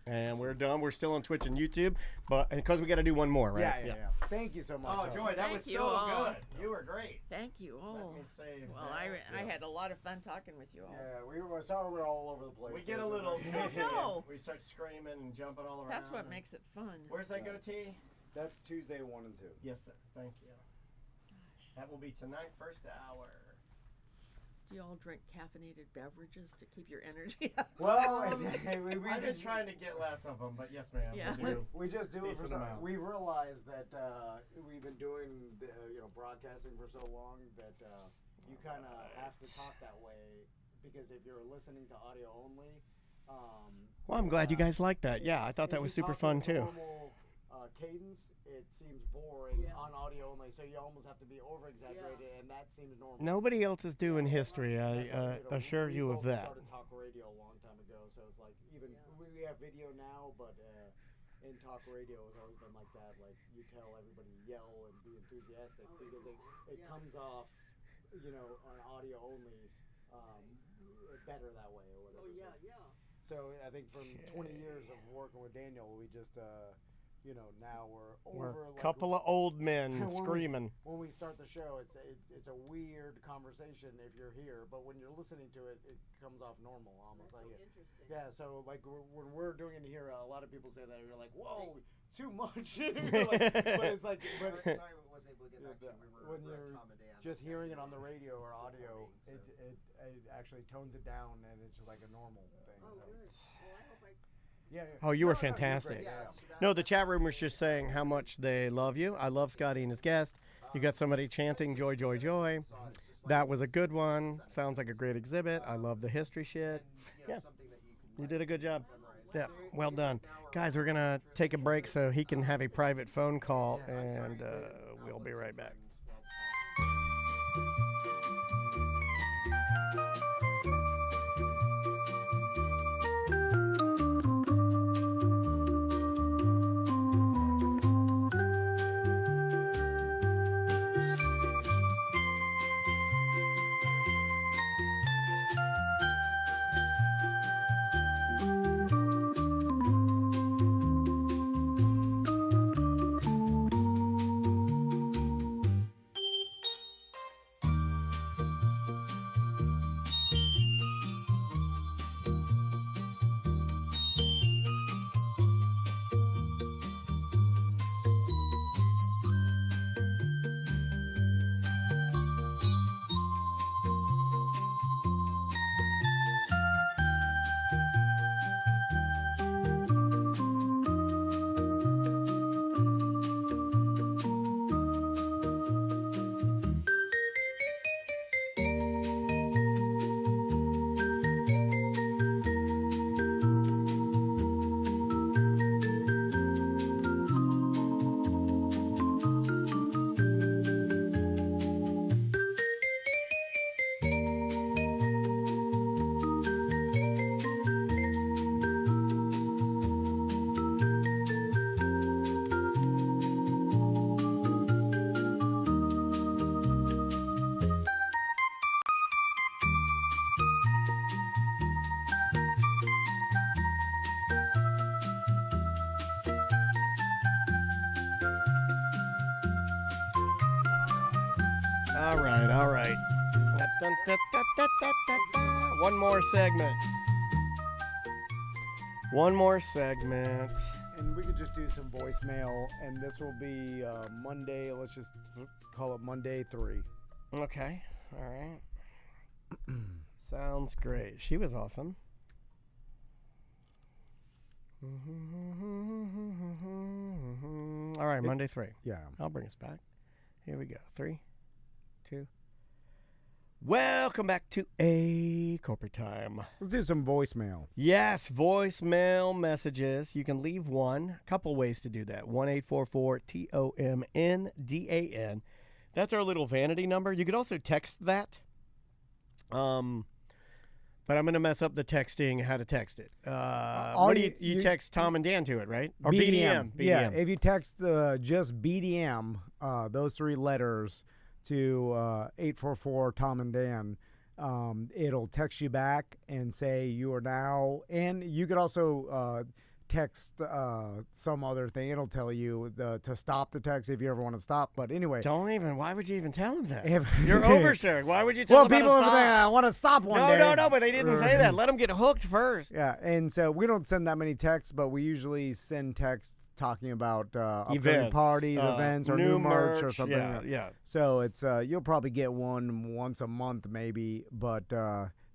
And we're done. We're still on Twitch and YouTube, but because we got to do one more, right? Yeah. Thank you so much. Oh, Joy, that was Thank you so all. good. You were great. Thank you all. me save Well, that. I had a lot of fun talking with you all. Yeah, we were sorry we're all over the place. We get a little. No. We start screaming and jumping all around. That's what makes it fun. Where's that goatee? That's Tuesday 1 and 2. Yes, sir. Thank you. That will be tonight, first hour. Do you all drink caffeinated beverages to keep your energy up? Well, we I'm just just trying to get less of them, but yes, ma'am. Yeah. We do. We just do it for Decent some. amount. We realized that we've been doing broadcasting for so long that you kind of have to talk that way because if you're listening to audio only. Well, I'm glad you guys liked that. Yeah, I thought that was super fun too. Normal cadence, it seems boring on audio only, so you almost have to be over exaggerated, and that seems normal. Nobody else is doing history. I assure you of We that. started talk radio a long time ago, so it's like even we have video now, but in talk radio has always been like that. Like you tell everybody to yell and be enthusiastic because it comes off, on audio only, better that way or whatever. So I think from 20 years of working with Daniel, we just, now we're over. a couple of old men screaming. When we start the show, it's a weird conversation if you're here, but when you're listening to it, it comes off normal, almost. That's like interesting. Yeah, so like when we're doing it here, a lot of people say that you're like, whoa, too much. But it's like, sorry, I wasn't able to get back to you. When you're just hearing it on the radio or audio, it actually tones it down, and it's just like a normal thing. Oh, so. good. Well, I hope I. Yeah. Oh, you were No, you're fantastic. great. No, the chat room was just saying how much they love you. I love Scotty and his guest. You got somebody chanting joy, joy, joy. That was a good one. Sounds like a great exhibit. I love the history shit. Yeah, you did a good job. Yeah, well done. Guys, we're going to take a break so he can have a private phone call, and we'll be right back. All right. One more segment. And we could just do some voicemail, and this will be Monday. Let's just call it Monday 3. Okay. All right. Sounds great. She was awesome. All right, Monday 3. Yeah. I'll bring us back. Here we go. 3, 2. Welcome back to A Corporate Time. Let's do some voicemail. Yes, voicemail messages. You can leave one. A couple ways to do that. 1-844-TOMNDAN. That's our little vanity number. You could also text that. But I'm going to mess up the texting, how to text it. What do you text Tom and Dan to it, right? Or BDM. Yeah, if you text just BDM, those 3 letters, to 844 Tom and Dan, it'll text you back and say you are now, and you could also text some other thing. It'll tell you to stop the text if you ever want to stop. But anyway, why would you even tell them that? You're oversharing. Why would you tell them people to stop? I want to stop one day. No, but they didn't say that. Let them get hooked first. Yeah, and so we don't send that many texts, but we usually send texts talking about upcoming parties, events, or new merch or something. Yeah. So it's you'll probably get one once a month maybe, but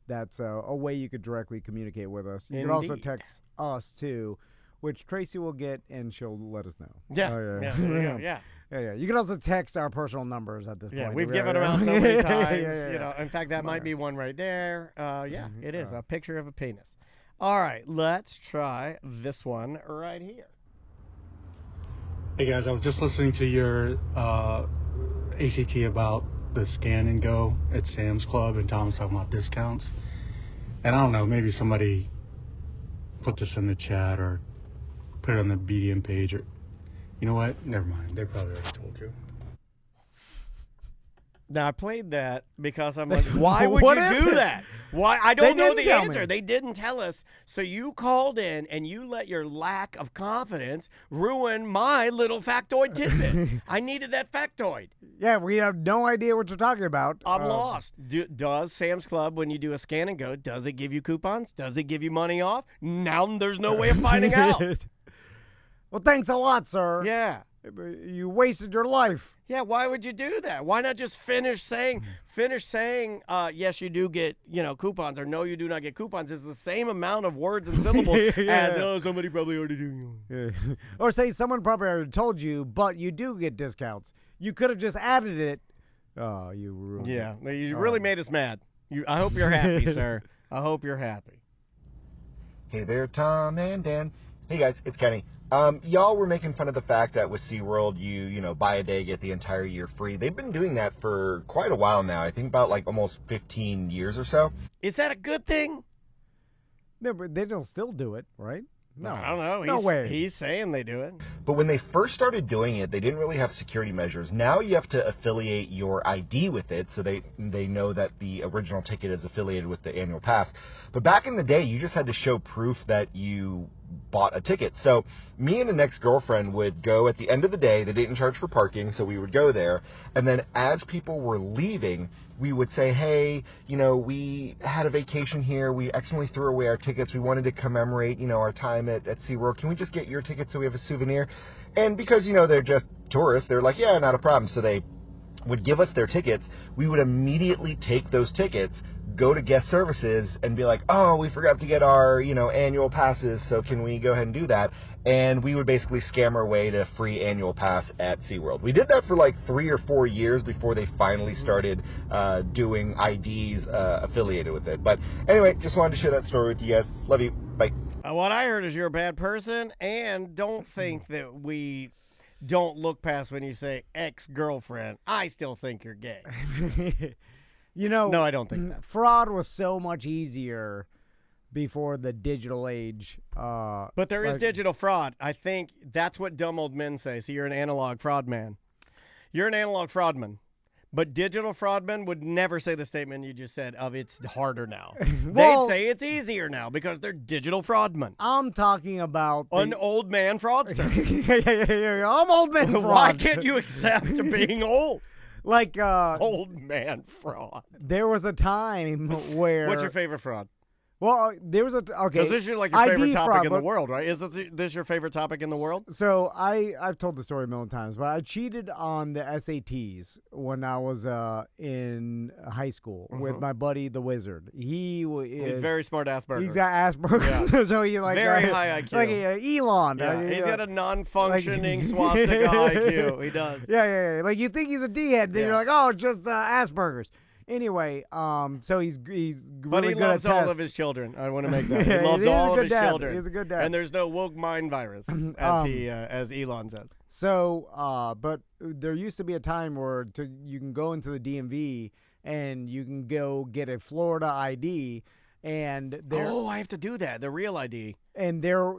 that's a way you could directly communicate with us. You can also text us too, which Tracy will get, and she'll let us know. Yeah. Yeah. You can also text our personal numbers at this point. Yeah, we've given them out so many times. You know, in fact, that might be one right there. It is a picture of a penis. All right, let's try this one right here. Hey guys, I was just listening to your ACT about the scan and go at Sam's Club, and Tom was talking about discounts. And I don't know, maybe somebody put this in the chat or put put it on the BDM page, or you know what? Never mind. They probably already told you. Now, I played that because I'm like, why would What you is do it? that? Why? I don't know didn't the tell answer. me. They didn't tell us. So you called in and you let your lack of confidence ruin my little factoid tidbit. I needed that factoid. Yeah, we have no idea what you're talking about. I'm lost. Does Sam's Club, when you do a scan and go, does it give you coupons? Does it give you money off? Now there's no way of finding out. Well, thanks a lot, sir. Yeah. You wasted your life. Yeah, why would you do that? Why not just finish saying, yes, you do get, coupons, or no, you do not get coupons. It's the same amount of words and syllables as, somebody probably already do. Or say someone probably already told you, but you do get discounts. You could have just added it. Oh, you ruined it. Yeah, you really made us mad. I hope you're happy, sir. I hope you're happy. Hey there, Tom and Dan. Hey guys, it's Kenny. Y'all were making fun of the fact that with SeaWorld, you buy a day, get the entire year free. They've been doing that for quite a while now. I think about almost 15 years or so. Is that a good thing? No, but they don't still do it, right? No. I don't know. No way. He's saying they do it. But when they first started doing it, they didn't really have security measures. Now you have to affiliate your ID with it so they know that the original ticket is affiliated with the annual pass. But back in the day, you just had to show proof that you bought a ticket. So me and an ex-girlfriend would go at the end of the day. They didn't charge for parking, so we would go there. And then as people were leaving, we would say, hey, we had a vacation here. We accidentally threw away our tickets. We wanted to commemorate, our time at SeaWorld. Can we just get your tickets so we have a souvenir? And because, they're just tourists, they're like, yeah, not a problem. So they would give us their tickets. We would immediately take those tickets, go to guest services, and be like, oh, we forgot to get our, annual passes, so can we go ahead and do that? And we would basically scam our way to free annual pass at SeaWorld. We did that for 3 or 4 years before they finally started doing IDs affiliated with it. But anyway, just wanted to share that story with you guys. Love you. Bye. What I heard is you're a bad person, and don't think that we don't look past when you say ex-girlfriend. I still think you're gay. No, I don't think that. Fraud was so much easier before the digital age. But there is digital fraud. I think that's what dumb old men say. So you're an analog fraud man. You're an analog fraudman. But digital fraudmen would never say the statement you just said of it's harder now. Well, they'd say it's easier now because they're digital fraudmen. I'm talking about An old man fraudster. yeah. I'm old man fraud. Why can't you accept being old? Old man fraud. There was a time where. What's your favorite fraud? Well, there was okay. Because this is your favorite ID topic fraud, in the world, right? Is this your favorite topic in the world? So I've told the story a million times, but I cheated on the SATs when I was in high school with my buddy the Wizard. He's very smart Asperger's. He's got Asperger's, Yeah. so he very high IQ. like Elon. Yeah, he's got a non-functioning swastika IQ. He does. Yeah. Like you think he's a D-head, then Yeah. you're like, oh, just Asperger's. Anyway, so he's really But he good loves at all tests. of his children. I want to make that. Yeah, He loves he's a all of good his dad. children. He's a good dad. And there's no woke mind virus, as Elon says. So, but there used to be a time where you can go into the DMV and you can go get a Florida ID, and I have to do that. The real ID. And there,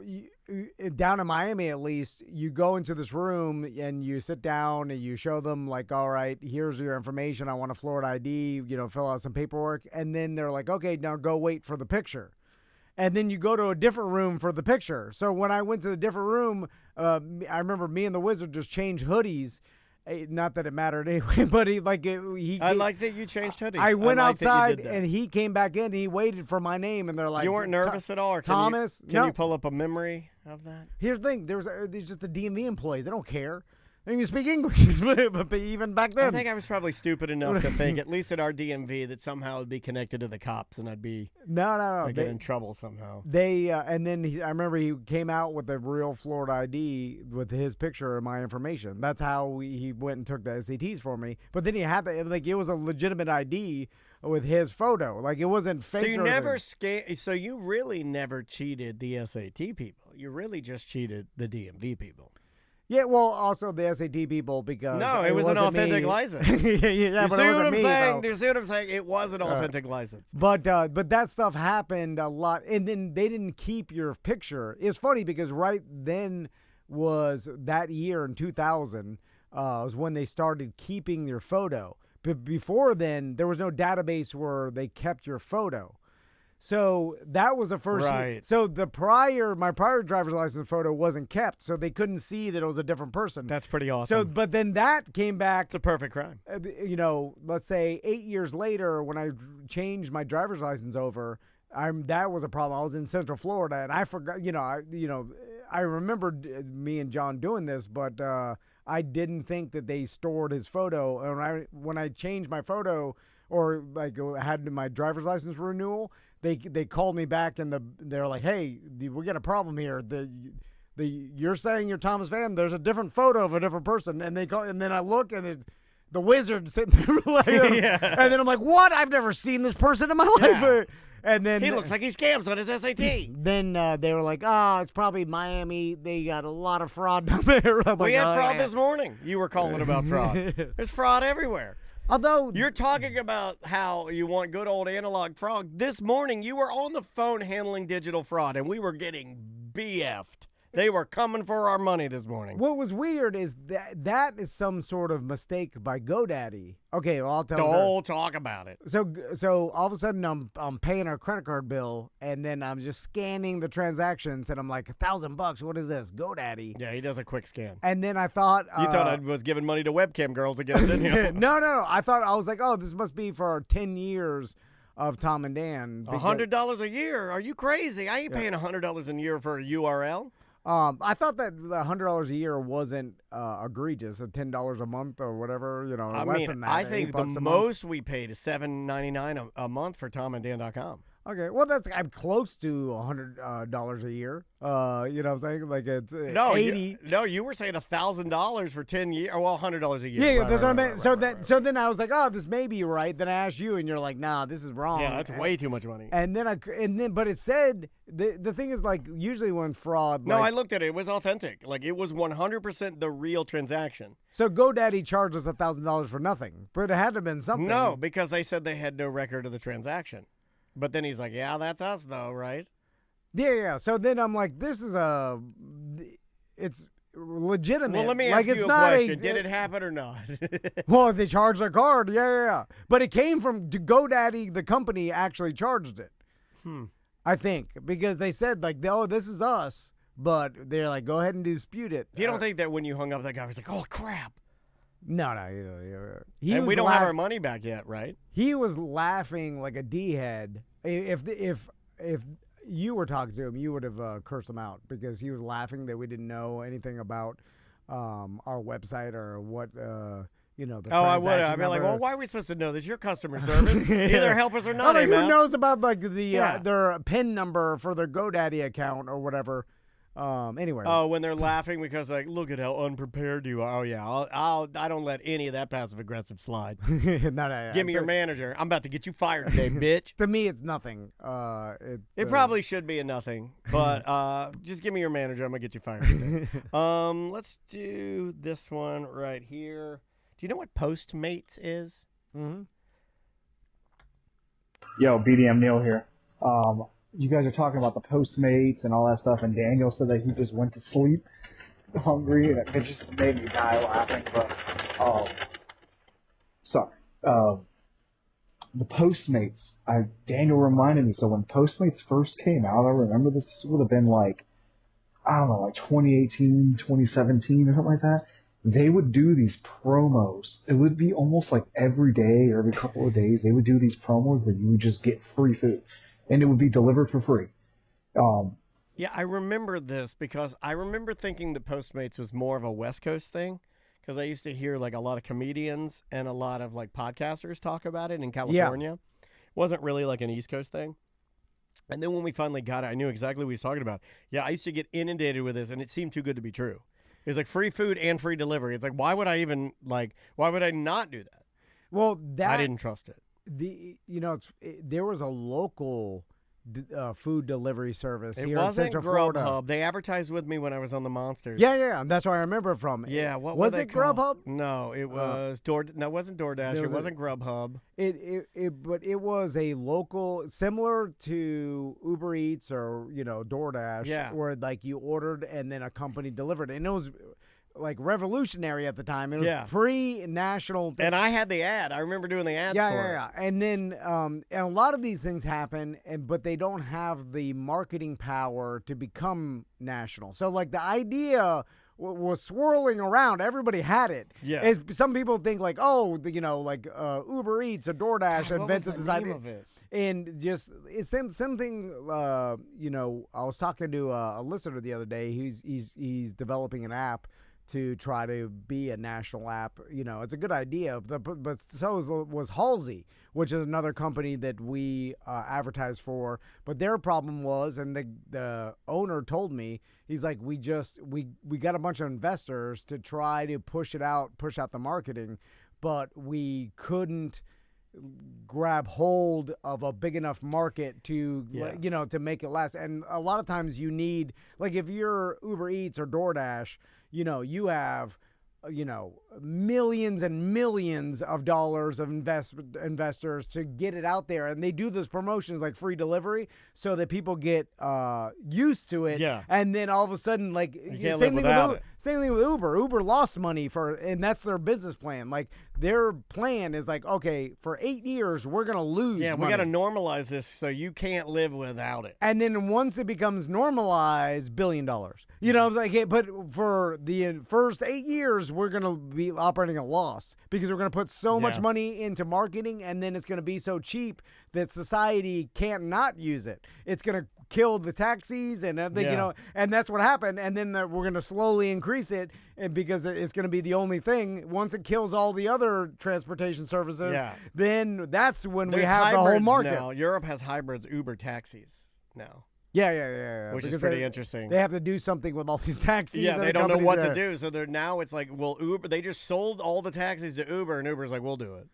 down in Miami at least, you go into this room and you sit down and you show them all right, here's your information. I want a Florida ID. Fill out some paperwork, and then they're like, okay, now go wait for the picture. And then you go to a different room for the picture. So when I went to the different room, I remember me and the Wizard just changed hoodies. Not that it mattered anyway, but I like that you changed hoodies. I went like that you outside did that. and he came back in and he waited for my name, and they're like, You weren't nervous at all? Or Thomas? Can No. you pull up a memory of that? Here's the thing: there's just the DMV employees. They don't care. They don't even speak English. But even back then, I think I was probably stupid enough to think, at least at our DMV, that somehow it'd be connected to the cops and I'd no. get in trouble somehow. And then I remember he came out with a real Florida ID with his picture and my information. That's how he went and took the SATs for me. But then he had it was a legitimate ID with his photo. It wasn't fake. So you never So you really never cheated the SAT people. You really just cheated the DMV people. Yeah, well, also the SAT people because No, it was an wasn't authentic me. license. yeah, You but see it what wasn't I'm me, saying? though. Do you see what I'm saying? It was an authentic license. But that stuff happened a lot, and then they didn't keep your picture. It's funny because right then was that year in 2000 was when they started keeping your photo. But before then, there was no database where they kept your photo. So that was the first year. Right. So my prior driver's license photo wasn't kept, so they couldn't see that it was a different person. That's pretty awesome. So, but then that came back. It's a perfect crime. Let's say 8 years later, when I changed my driver's license over, that was a problem. I was in Central Florida, and I forgot. I remembered me and John doing this, but I didn't think that they stored his photo. And when I changed my photo, or like had my driver's license renewal, they called me back and they're like, "Hey, we got a problem here. You're saying you're Thomas Van. There's a different photo of a different person." And and then I look and there's the wizard sitting there, and then I'm like, "What? I've never seen this person in my life." Yeah. And then He looks like he scams on his SAT. Then they were like, "Oh, it's probably Miami. They got a lot of fraud down there." I'm We like, had "Oh, fraud yeah." this morning. You were calling about fraud. There's fraud everywhere. Although You're talking about how you want good old analog fraud. This morning, you were on the phone handling digital fraud, and we were getting BF'd. They were coming for our money this morning. what was weird is that is some sort of mistake by GoDaddy. Okay, well, I'll tell you. Don't talk about it. So all of a sudden I'm paying a credit card bill, and then I'm just scanning the transactions, and I'm like, $1,000. What is this? GoDaddy. Yeah, he does a quick scan. And then I thought You thought I was giving money to webcam girls again, didn't you? no. I was like, oh, this must be for 10 years of Tom and Dan. $100 a year? Are you crazy? I ain't paying $100 a year for a URL. I thought that the $100 a year wasn't egregious, at $10 a month or whatever, less than that. I think the $8 a month. most we paid is $7.99 a month for TomandDan.com. Okay, well, I'm close to $100 a year. You know what I'm saying? Like it's No, 80. you were saying $1,000 for 10 years. Well, $100 a year. Yeah, Right, that's right, what I meant. right, So then I was like, oh, this may be right. Then I asked you, and you're like, nah, this is wrong. Yeah, that's way too much money. And then but it said the thing is, like, usually when fraud. No, I like, looked at it. It was authentic. Like, it was 100% the real transaction. So GoDaddy charged us $1,000 for nothing, but it had to have been something. No, because they said they had no record of the transaction. But then he's like, yeah, that's us, though, right? Yeah. So then I'm like, it's legitimate. Well, let me like, ask it's you a not question. Did it happen or not? Well, they charged a card. Yeah. But it came from GoDaddy. The company actually charged it. I think, because they said, like, oh, this is us. But they're like, go ahead and dispute it. You don't think that when you hung up, that guy was like, oh, crap. No. And we don't have our money back yet, right? He was laughing like a D-head. If you were talking to him, you would have cursed him out, because he was laughing that we didn't know anything about our website or what the I would have. I'd be like, number. well, why are we supposed to know this? Your customer service. Either help us or I'm not. like, man. who knows about like Yeah. their PIN number for their GoDaddy account or whatever? Anyway. Oh, when they're laughing because, like, look at how unprepared you are. Oh, yeah. I don't let any of that passive aggressive slide. No. Give me your manager. I'm about to get you fired today, bitch. To me, it's nothing. It probably should be a nothing, but just give me your manager. I'm gonna get you fired today. Let's do this one right here. Do you know what Postmates is? Mm-hmm. Yo, BDM Neil here. You guys are talking about the Postmates and all that stuff, and Daniel said that he just went to sleep hungry, and it just made me die laughing. But the Postmates, Daniel reminded me. So when Postmates first came out, I remember this would have been like, I don't know, like 2018, 2017 or something like that. They would do these promos. It would be almost like every day or every couple of days. They would do these promos where you would just get free food, and it would be delivered for free. Yeah, I remember this because I remember thinking that Postmates was more of a West Coast thing, because I used to hear like a lot of comedians and a lot of like podcasters talk about it in California. It wasn't really like an East Coast thing. And then when we finally got it, I knew exactly what he was talking about. Yeah, I used to get inundated with this, and it seemed too good to be true. It was like free food and free delivery. It's like, why would I not do that? Well, I didn't trust it. there was a local food delivery service It here in wasn't Central Florida. Grubhub. They advertised with me when I was on the Monsters. Yeah, that's where I remember it from. Yeah, what was were they it called? Grubhub? No, it was No, it wasn't DoorDash. There It was a- wasn't Grubhub. But it was a local, similar to Uber Eats or DoorDash, Yeah. where like you ordered and then a company delivered, and it was like revolutionary at the time. It was Yeah. pre-national. And I had the ad. I remember doing the ads for it. Yeah. And then and a lot of these things happen, but they don't have the marketing power to become national. So like the idea was swirling around. Everybody had it. Yeah. Some people think like, Uber Eats or DoorDash God, what was invented the this name idea. of it? And just it's something. I was talking to a listener the other day. He's developing an app to try to be a national app. It's a good idea, but so was Halsey, which is another company that we advertise for. But their problem was, and the owner told me, he's like, we got a bunch of investors to try to push out the marketing, but we couldn't grab hold of a big enough market to to make it last. And a lot of times you need, like, if you're Uber Eats or DoorDash, you have millions and millions of dollars of investors to get it out there, and they do those promotions like free delivery so that people get used to it. Yeah. And then all of a sudden, like, can't live without it. same thing with Uber. Uber lost money and that's their business plan. Like, their plan is like, okay, for 8 years we're gonna lose. Yeah, we money. got to normalize this so you can't live without it. And then once it becomes normalized, $1 billion. But for the first 8 years, we're going to be operating a loss because we're going to put so much money into marketing, and then it's going to be so cheap that society can't not use it. It's going to kill the taxis and and that's what happened. And then we're going to slowly increase it, and because it's going to be the only thing. Once it kills all the other transportation services, then that's when we There's have the whole hybrids market. now. Europe has hybrids Uber taxis now. Yeah. Which is Because pretty interesting. They have to do something with all these taxis. Yeah, and they the don't know companies what there. to do. So now it's like, well, Uber, they just sold all the taxis to Uber, and Uber's like, we'll do it.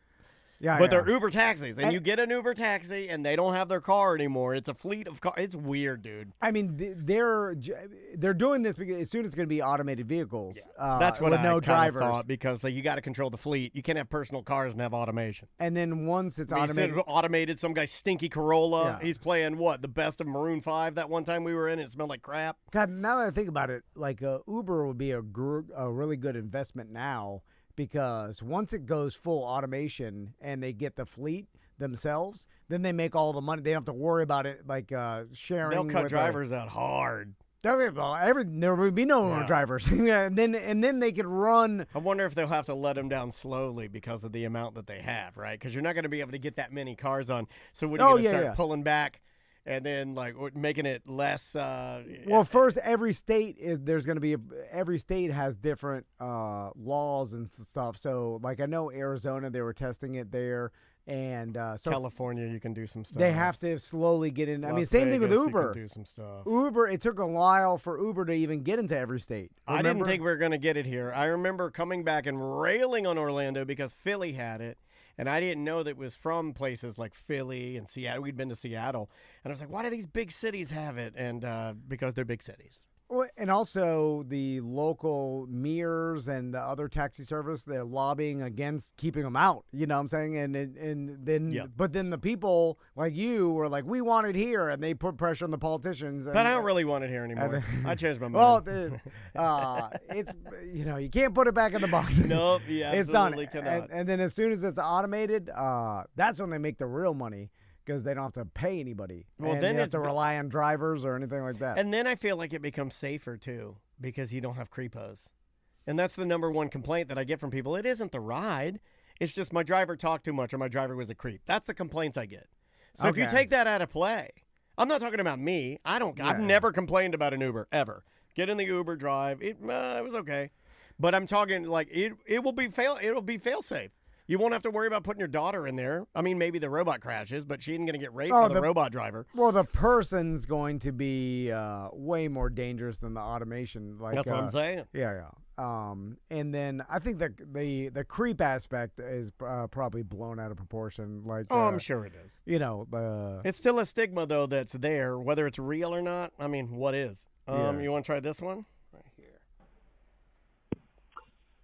But they're Uber taxis, and you get an Uber taxi, and they don't have their car anymore. It's a fleet of cars. It's weird, dude. I mean, they're doing this because as soon as it's going to be automated vehicles. That's what with I no kind drivers. of thought, because you got to control the fleet. You can't have personal cars and have automation. And then once it's He said automated, automated, some guy's stinky Corolla. Yeah. He's playing what, the best of Maroon 5 that one time we were in, and it smelled like crap. God, now that I think about it, like Uber would be a really good investment now, because once it goes full automation and they get the fleet themselves, then they make all the money. They don't have to worry about it, like sharing. They'll cut with drivers out hard. there would be no drivers. and then they could run. I wonder if they'll have to let them down slowly because of the amount that they have, right? Because you're not going to be able to get that many cars on. So what are you going to start pulling back and then like making it less? Well, first, every state has different laws and stuff. So, like, I know Arizona, they were testing it there, and so California, you can do some stuff. they have to slowly get in. I mean, Las same thing with Vegas, Uber. You can do some stuff. Uber, it took a while for Uber to even get into every state. I didn't Remember? think we were going to get it here. I remember coming back and railing on Orlando because Philly had it, and I didn't know that it was from places like Philly and Seattle. We'd been to Seattle, and I was like, why do these big cities have it? And because they're big cities. Well, and also the local mirrors and the other taxi service, they're lobbying against keeping them out. You know what I'm saying? And then, but then the people like you were like, we want it here, and they put pressure on the politicians. But I don't really want it here anymore. I changed my mind. Well, it's you can't put it back in the box. Nope, it's done. Cannot. And then as soon as it's automated, that's when they make the real money. Because they don't have to pay anybody. Well, and then they have to rely on drivers or anything like that. And then I feel like it becomes safer, too, because you don't have creepos. And that's the number one complaint that I get from people. It isn't the ride. It's just my driver talked too much or my driver was a creep. That's the complaints I get. So if you take that out of play, I'm not talking about me. I've never complained about an Uber, ever. Get in the Uber, drive. It was okay. But I'm talking like it'll be fail safe. You won't have to worry about putting your daughter in there. I mean, maybe the robot crashes, but she isn't going to get raped by the robot driver. Well, the person's going to be way more dangerous than the automation. Like That's what I'm saying. Yeah. And then I think that the creep aspect is probably blown out of proportion. Like, I'm sure it is. You know, it's still a stigma though that's there, whether it's real or not. I mean, what is? Yeah. You want to try this one right here?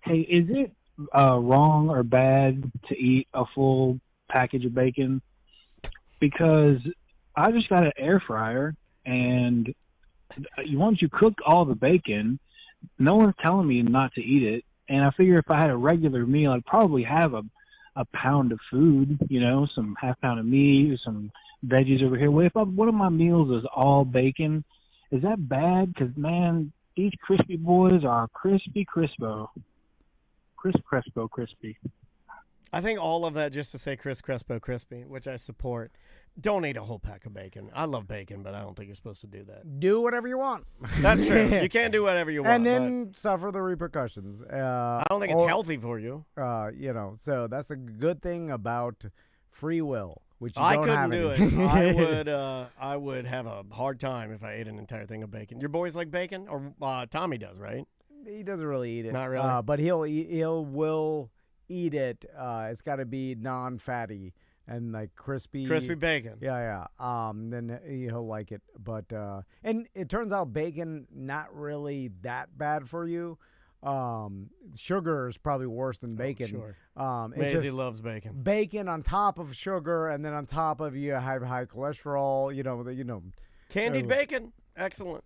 Hey, is it wrong or bad to eat a full package of bacon? Because I just got an air fryer, and once you cook all the bacon, no one's telling me not to eat it. And I figure if I had a regular meal, I'd probably have a pound of food, you know, some half pound of meat, some veggies over here. What if one of my meals is all bacon? Is that bad? Because, man, these crispy boys are crispy crispo. Crespo crispy. I think all of that just to say Chris Crespo crispy, which I support. Don't eat a whole pack of bacon. I love bacon, but I don't think you're supposed to do that. do whatever you want. That's true. You can't do whatever you want. And then suffer the repercussions. I don't think it's healthy for you. You know, so that's a good thing about free will, which you I don't have couldn't any. do it. I would have a hard time if I ate an entire thing of bacon. Your boys like bacon, or Tommy does, right? He doesn't really eat it. Not really? But will eat it. It's got to be non-fatty and like crispy. Crispy bacon. Yeah. Then he'll like it. But and it turns out bacon not really that bad for you. Sugar is probably worse than bacon. Sure. It's Maisie just loves bacon. bacon on top of sugar, and then on top of you have high cholesterol. You know. Candied bacon. Excellent.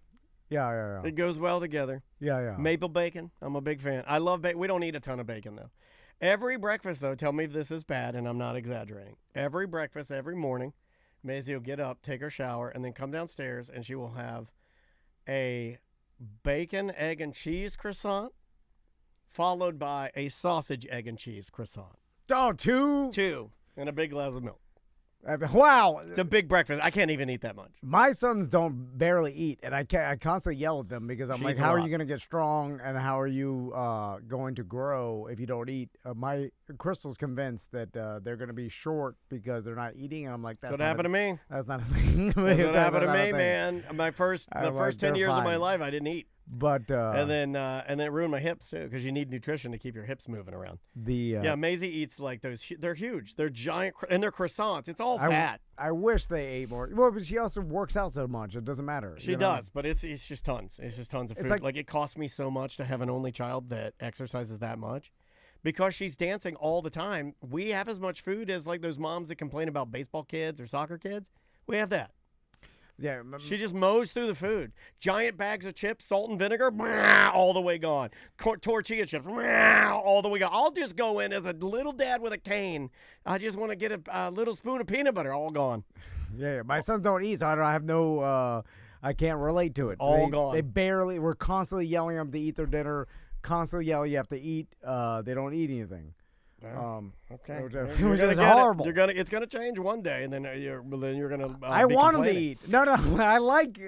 Yeah. It goes well together. Yeah. Maple bacon. I'm a big fan. I love bacon. We don't eat a ton of bacon, though. Every breakfast, though, tell me if this is bad, and I'm not exaggerating. Every breakfast, every morning, Maisie will get up, take her shower, and then come downstairs, and she will have a bacon, egg, and cheese croissant, followed by a sausage, egg, and cheese croissant. Oh, two. Two, and a big glass of milk. Wow. It's a big breakfast. I can't even eat that much. My sons don't barely eat, and I constantly yell at them because I'm She like, eats a how are lot. you going to get strong, and how are you going to grow if you don't eat? My Crystal's convinced that they're going to be short because they're not eating, and I'm like, That's what happened to me. That's not a thing. That's what happened to me, man. The first like, 10 years of my fine. life, I didn't eat. But and then it ruined my hips too, because you need nutrition to keep your hips moving around. Yeah, Maisie eats like those. They're huge. They're giant, and they're croissants. It's all fat. I wish they ate more. Well, but she also works out so much; it doesn't matter. She does, but it's just tons. It's just tons of food. Like it costs me so much to have an only child that exercises that much, because she's dancing all the time. We have as much food as like those moms that complain about baseball kids or soccer kids. We have that. Yeah, she just mows through the food. Giant bags of chips, salt and vinegar, all the way gone. Tortilla chips, all the way gone. I'll just go in as a little dad with a cane. I just want to get a little spoon of peanut butter, all gone. Yeah, my sons don't eat, so I have no. I can't relate to it. All gone. They barely. We're constantly yelling at them to eat their dinner. Constantly yelling, you have to eat. They don't eat anything. Okay, which is horrible. It's gonna change one day, and then you're gonna. I want them to eat. No, I like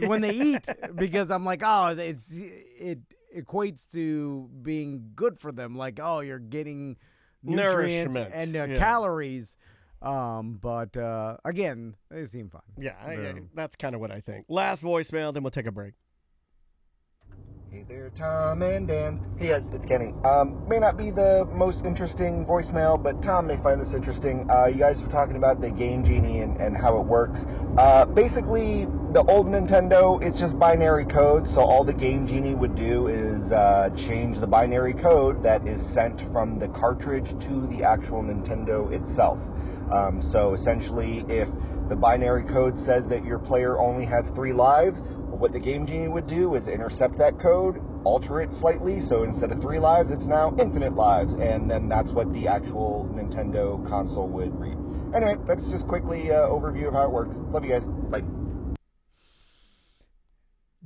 when they eat because I'm like, oh, it equates to being good for them. Like, oh, you're getting nutrients and calories. But again, they seem fine. Yeah, that's kind of what I think. Last voicemail, then we'll take a break. Hey there, Tom and Dan. Hey guys, it's Kenny. May not be the most interesting voicemail, but Tom may find this interesting. You guys were talking about the Game Genie and how it works. Basically, the old Nintendo, it's just binary code, so all the Game Genie would do is change the binary code that is sent from the cartridge to the actual Nintendo itself. So essentially, if the binary code says that your player only has 3 lives, what the Game Genie would do is intercept that code, alter it slightly, so instead of 3 lives, it's now infinite lives, and then that's what the actual Nintendo console would read. Anyway, that's just quickly overview of how it works. Love you guys. Bye.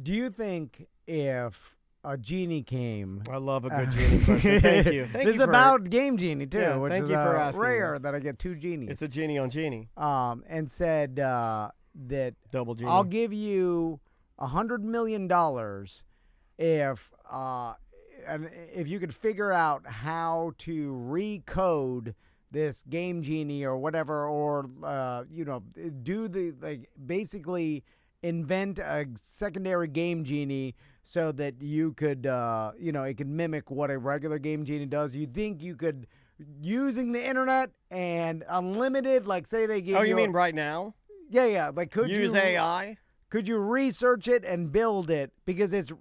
Do you think if a genie came... I love a good genie question. Thank you. This is about Game Genie, too, which thank is you for asking rare this. that I get 2 genies. It's a genie on genie. And said that Double genie. I'll give you $100 million if and if you could figure out how to recode this game genie or whatever, or do basically invent a secondary game genie so that you could it could mimic what a regular game genie does. You think you could, using the internet and unlimited, like say they give Oh, you mean right now? Yeah, like could Use you AI? Could you research it and build it, because it's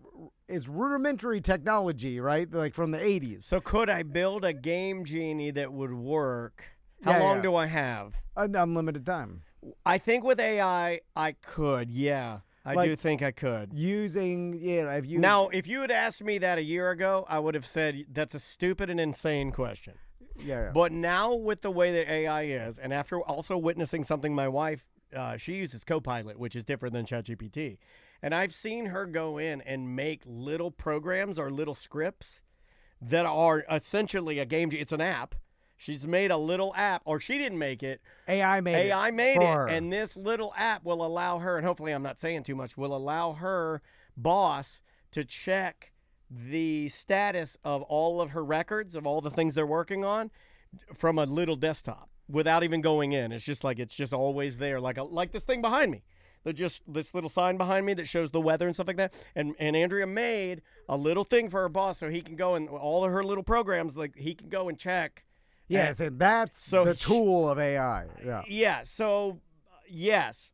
rudimentary technology, right? Like from the 80s. So could I build a game genie that would work? How long do I have? An unlimited time. I think with AI, I could. Yeah, I do think I could. Using, if you... Now, if you had asked me that a year ago, I would have said that's a stupid and insane question. Yeah. But now with the way that AI is, and after also witnessing something my wife, she uses Copilot, which is different than ChatGPT. And I've seen her go in and make little programs or little scripts that are essentially a game. It's an app. She's made a little app, or she didn't make it. AI made it. Her. And this little app will allow her, and hopefully I'm not saying too much, will allow her boss to check the status of all of her records, of all the things they're working on, from a little desktop without even going in. It's just always there, like this thing behind me. Just this little sign behind me that shows the weather and stuff like that. And Andrea made a little thing for her boss so he can go and all of her little programs, like he can go and check. Yes, and that's the tool of AI. Yeah. Yeah. So, yes.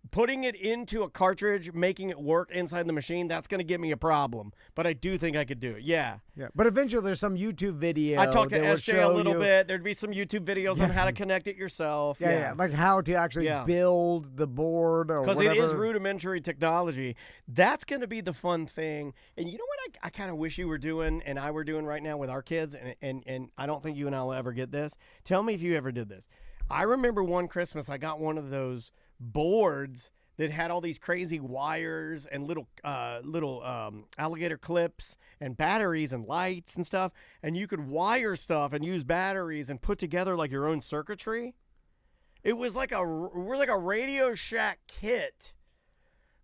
Putting it into a cartridge, making it work inside the machine, that's going to give me a problem. But I do think I could do it. Yeah. Yeah. But eventually there's some YouTube video. I talked to that SJ a little bit. There'd be some YouTube videos on how to connect it yourself. Yeah. Like how to actually build the board or whatever. Because it is rudimentary technology. That's going to be the fun thing. And you know what I kind of wish you were doing and I were doing right now with our kids, and I don't think you and I will ever get this. Tell me if you ever did this. I remember one Christmas I got one of those boards that had all these crazy wires and little alligator clips and batteries and lights and stuff, and you could wire stuff and use batteries and put together like your own circuitry. It was like a Radio Shack kit.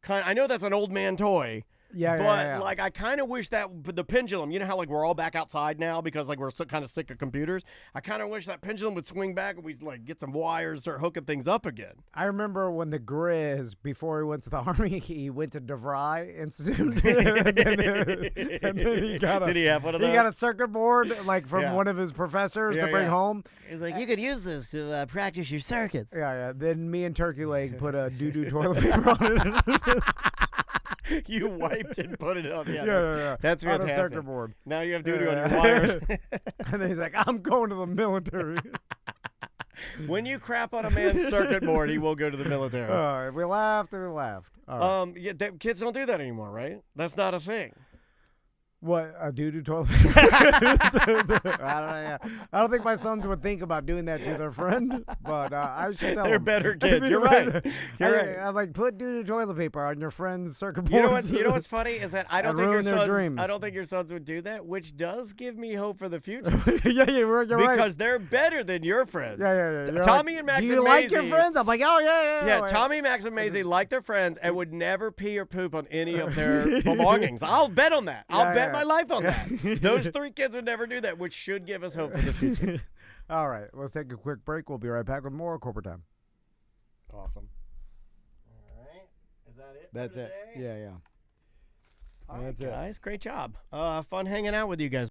I know that's an old man toy. Yeah. Like I kind of wish that the pendulum, you know how like we're all back outside now because like we're so kind of sick of computers. I kind of wish that pendulum would swing back and we'd like get some wires, start hooking things up again. I remember when the Grizz, before he went to the Army, he went to DeVry Institute. and then he got Did he have one of those? He got a circuit board like from one of his professors to bring home. He's like, you could use this to practice your circuits. Yeah. Then me and Turkey Leg put a doo-doo toilet paper on it. You wiped and put it on. Yeah. That's on fantastic. a circuit board. Now you have doo-doo on your wires. And then he's like, I'm going to the military. When you crap on a man's circuit board, he will go to the military. We laughed and we laughed. All right. Kids don't do that anymore, right? That's not a thing. What, a doo-doo toilet paper? I don't know. I don't think my sons would think about doing that to their friend, but I should tell them. They're better kids. You're right. You're right. I'm like, put doo-doo toilet paper on your friend's circuit board. You know what's funny is that I don't think your sons would do that, which does give me hope for the future. You're right. Because they're better than your friends. Yeah. Tommy and Max. Do you like your friends? I'm like, oh yeah. Yeah, Tommy, Max, and Maisie like their friends and would never pee or poop on any of their belongings. I'll bet on that. I'll bet my life on that. Those three kids would never do that, which should give us hope for the future. All right, let's take a quick break. We'll be right back with more Corporate Time. Awesome. All right. Is that it? That's it. Yeah. All right, guys. Great job. Fun hanging out with you guys.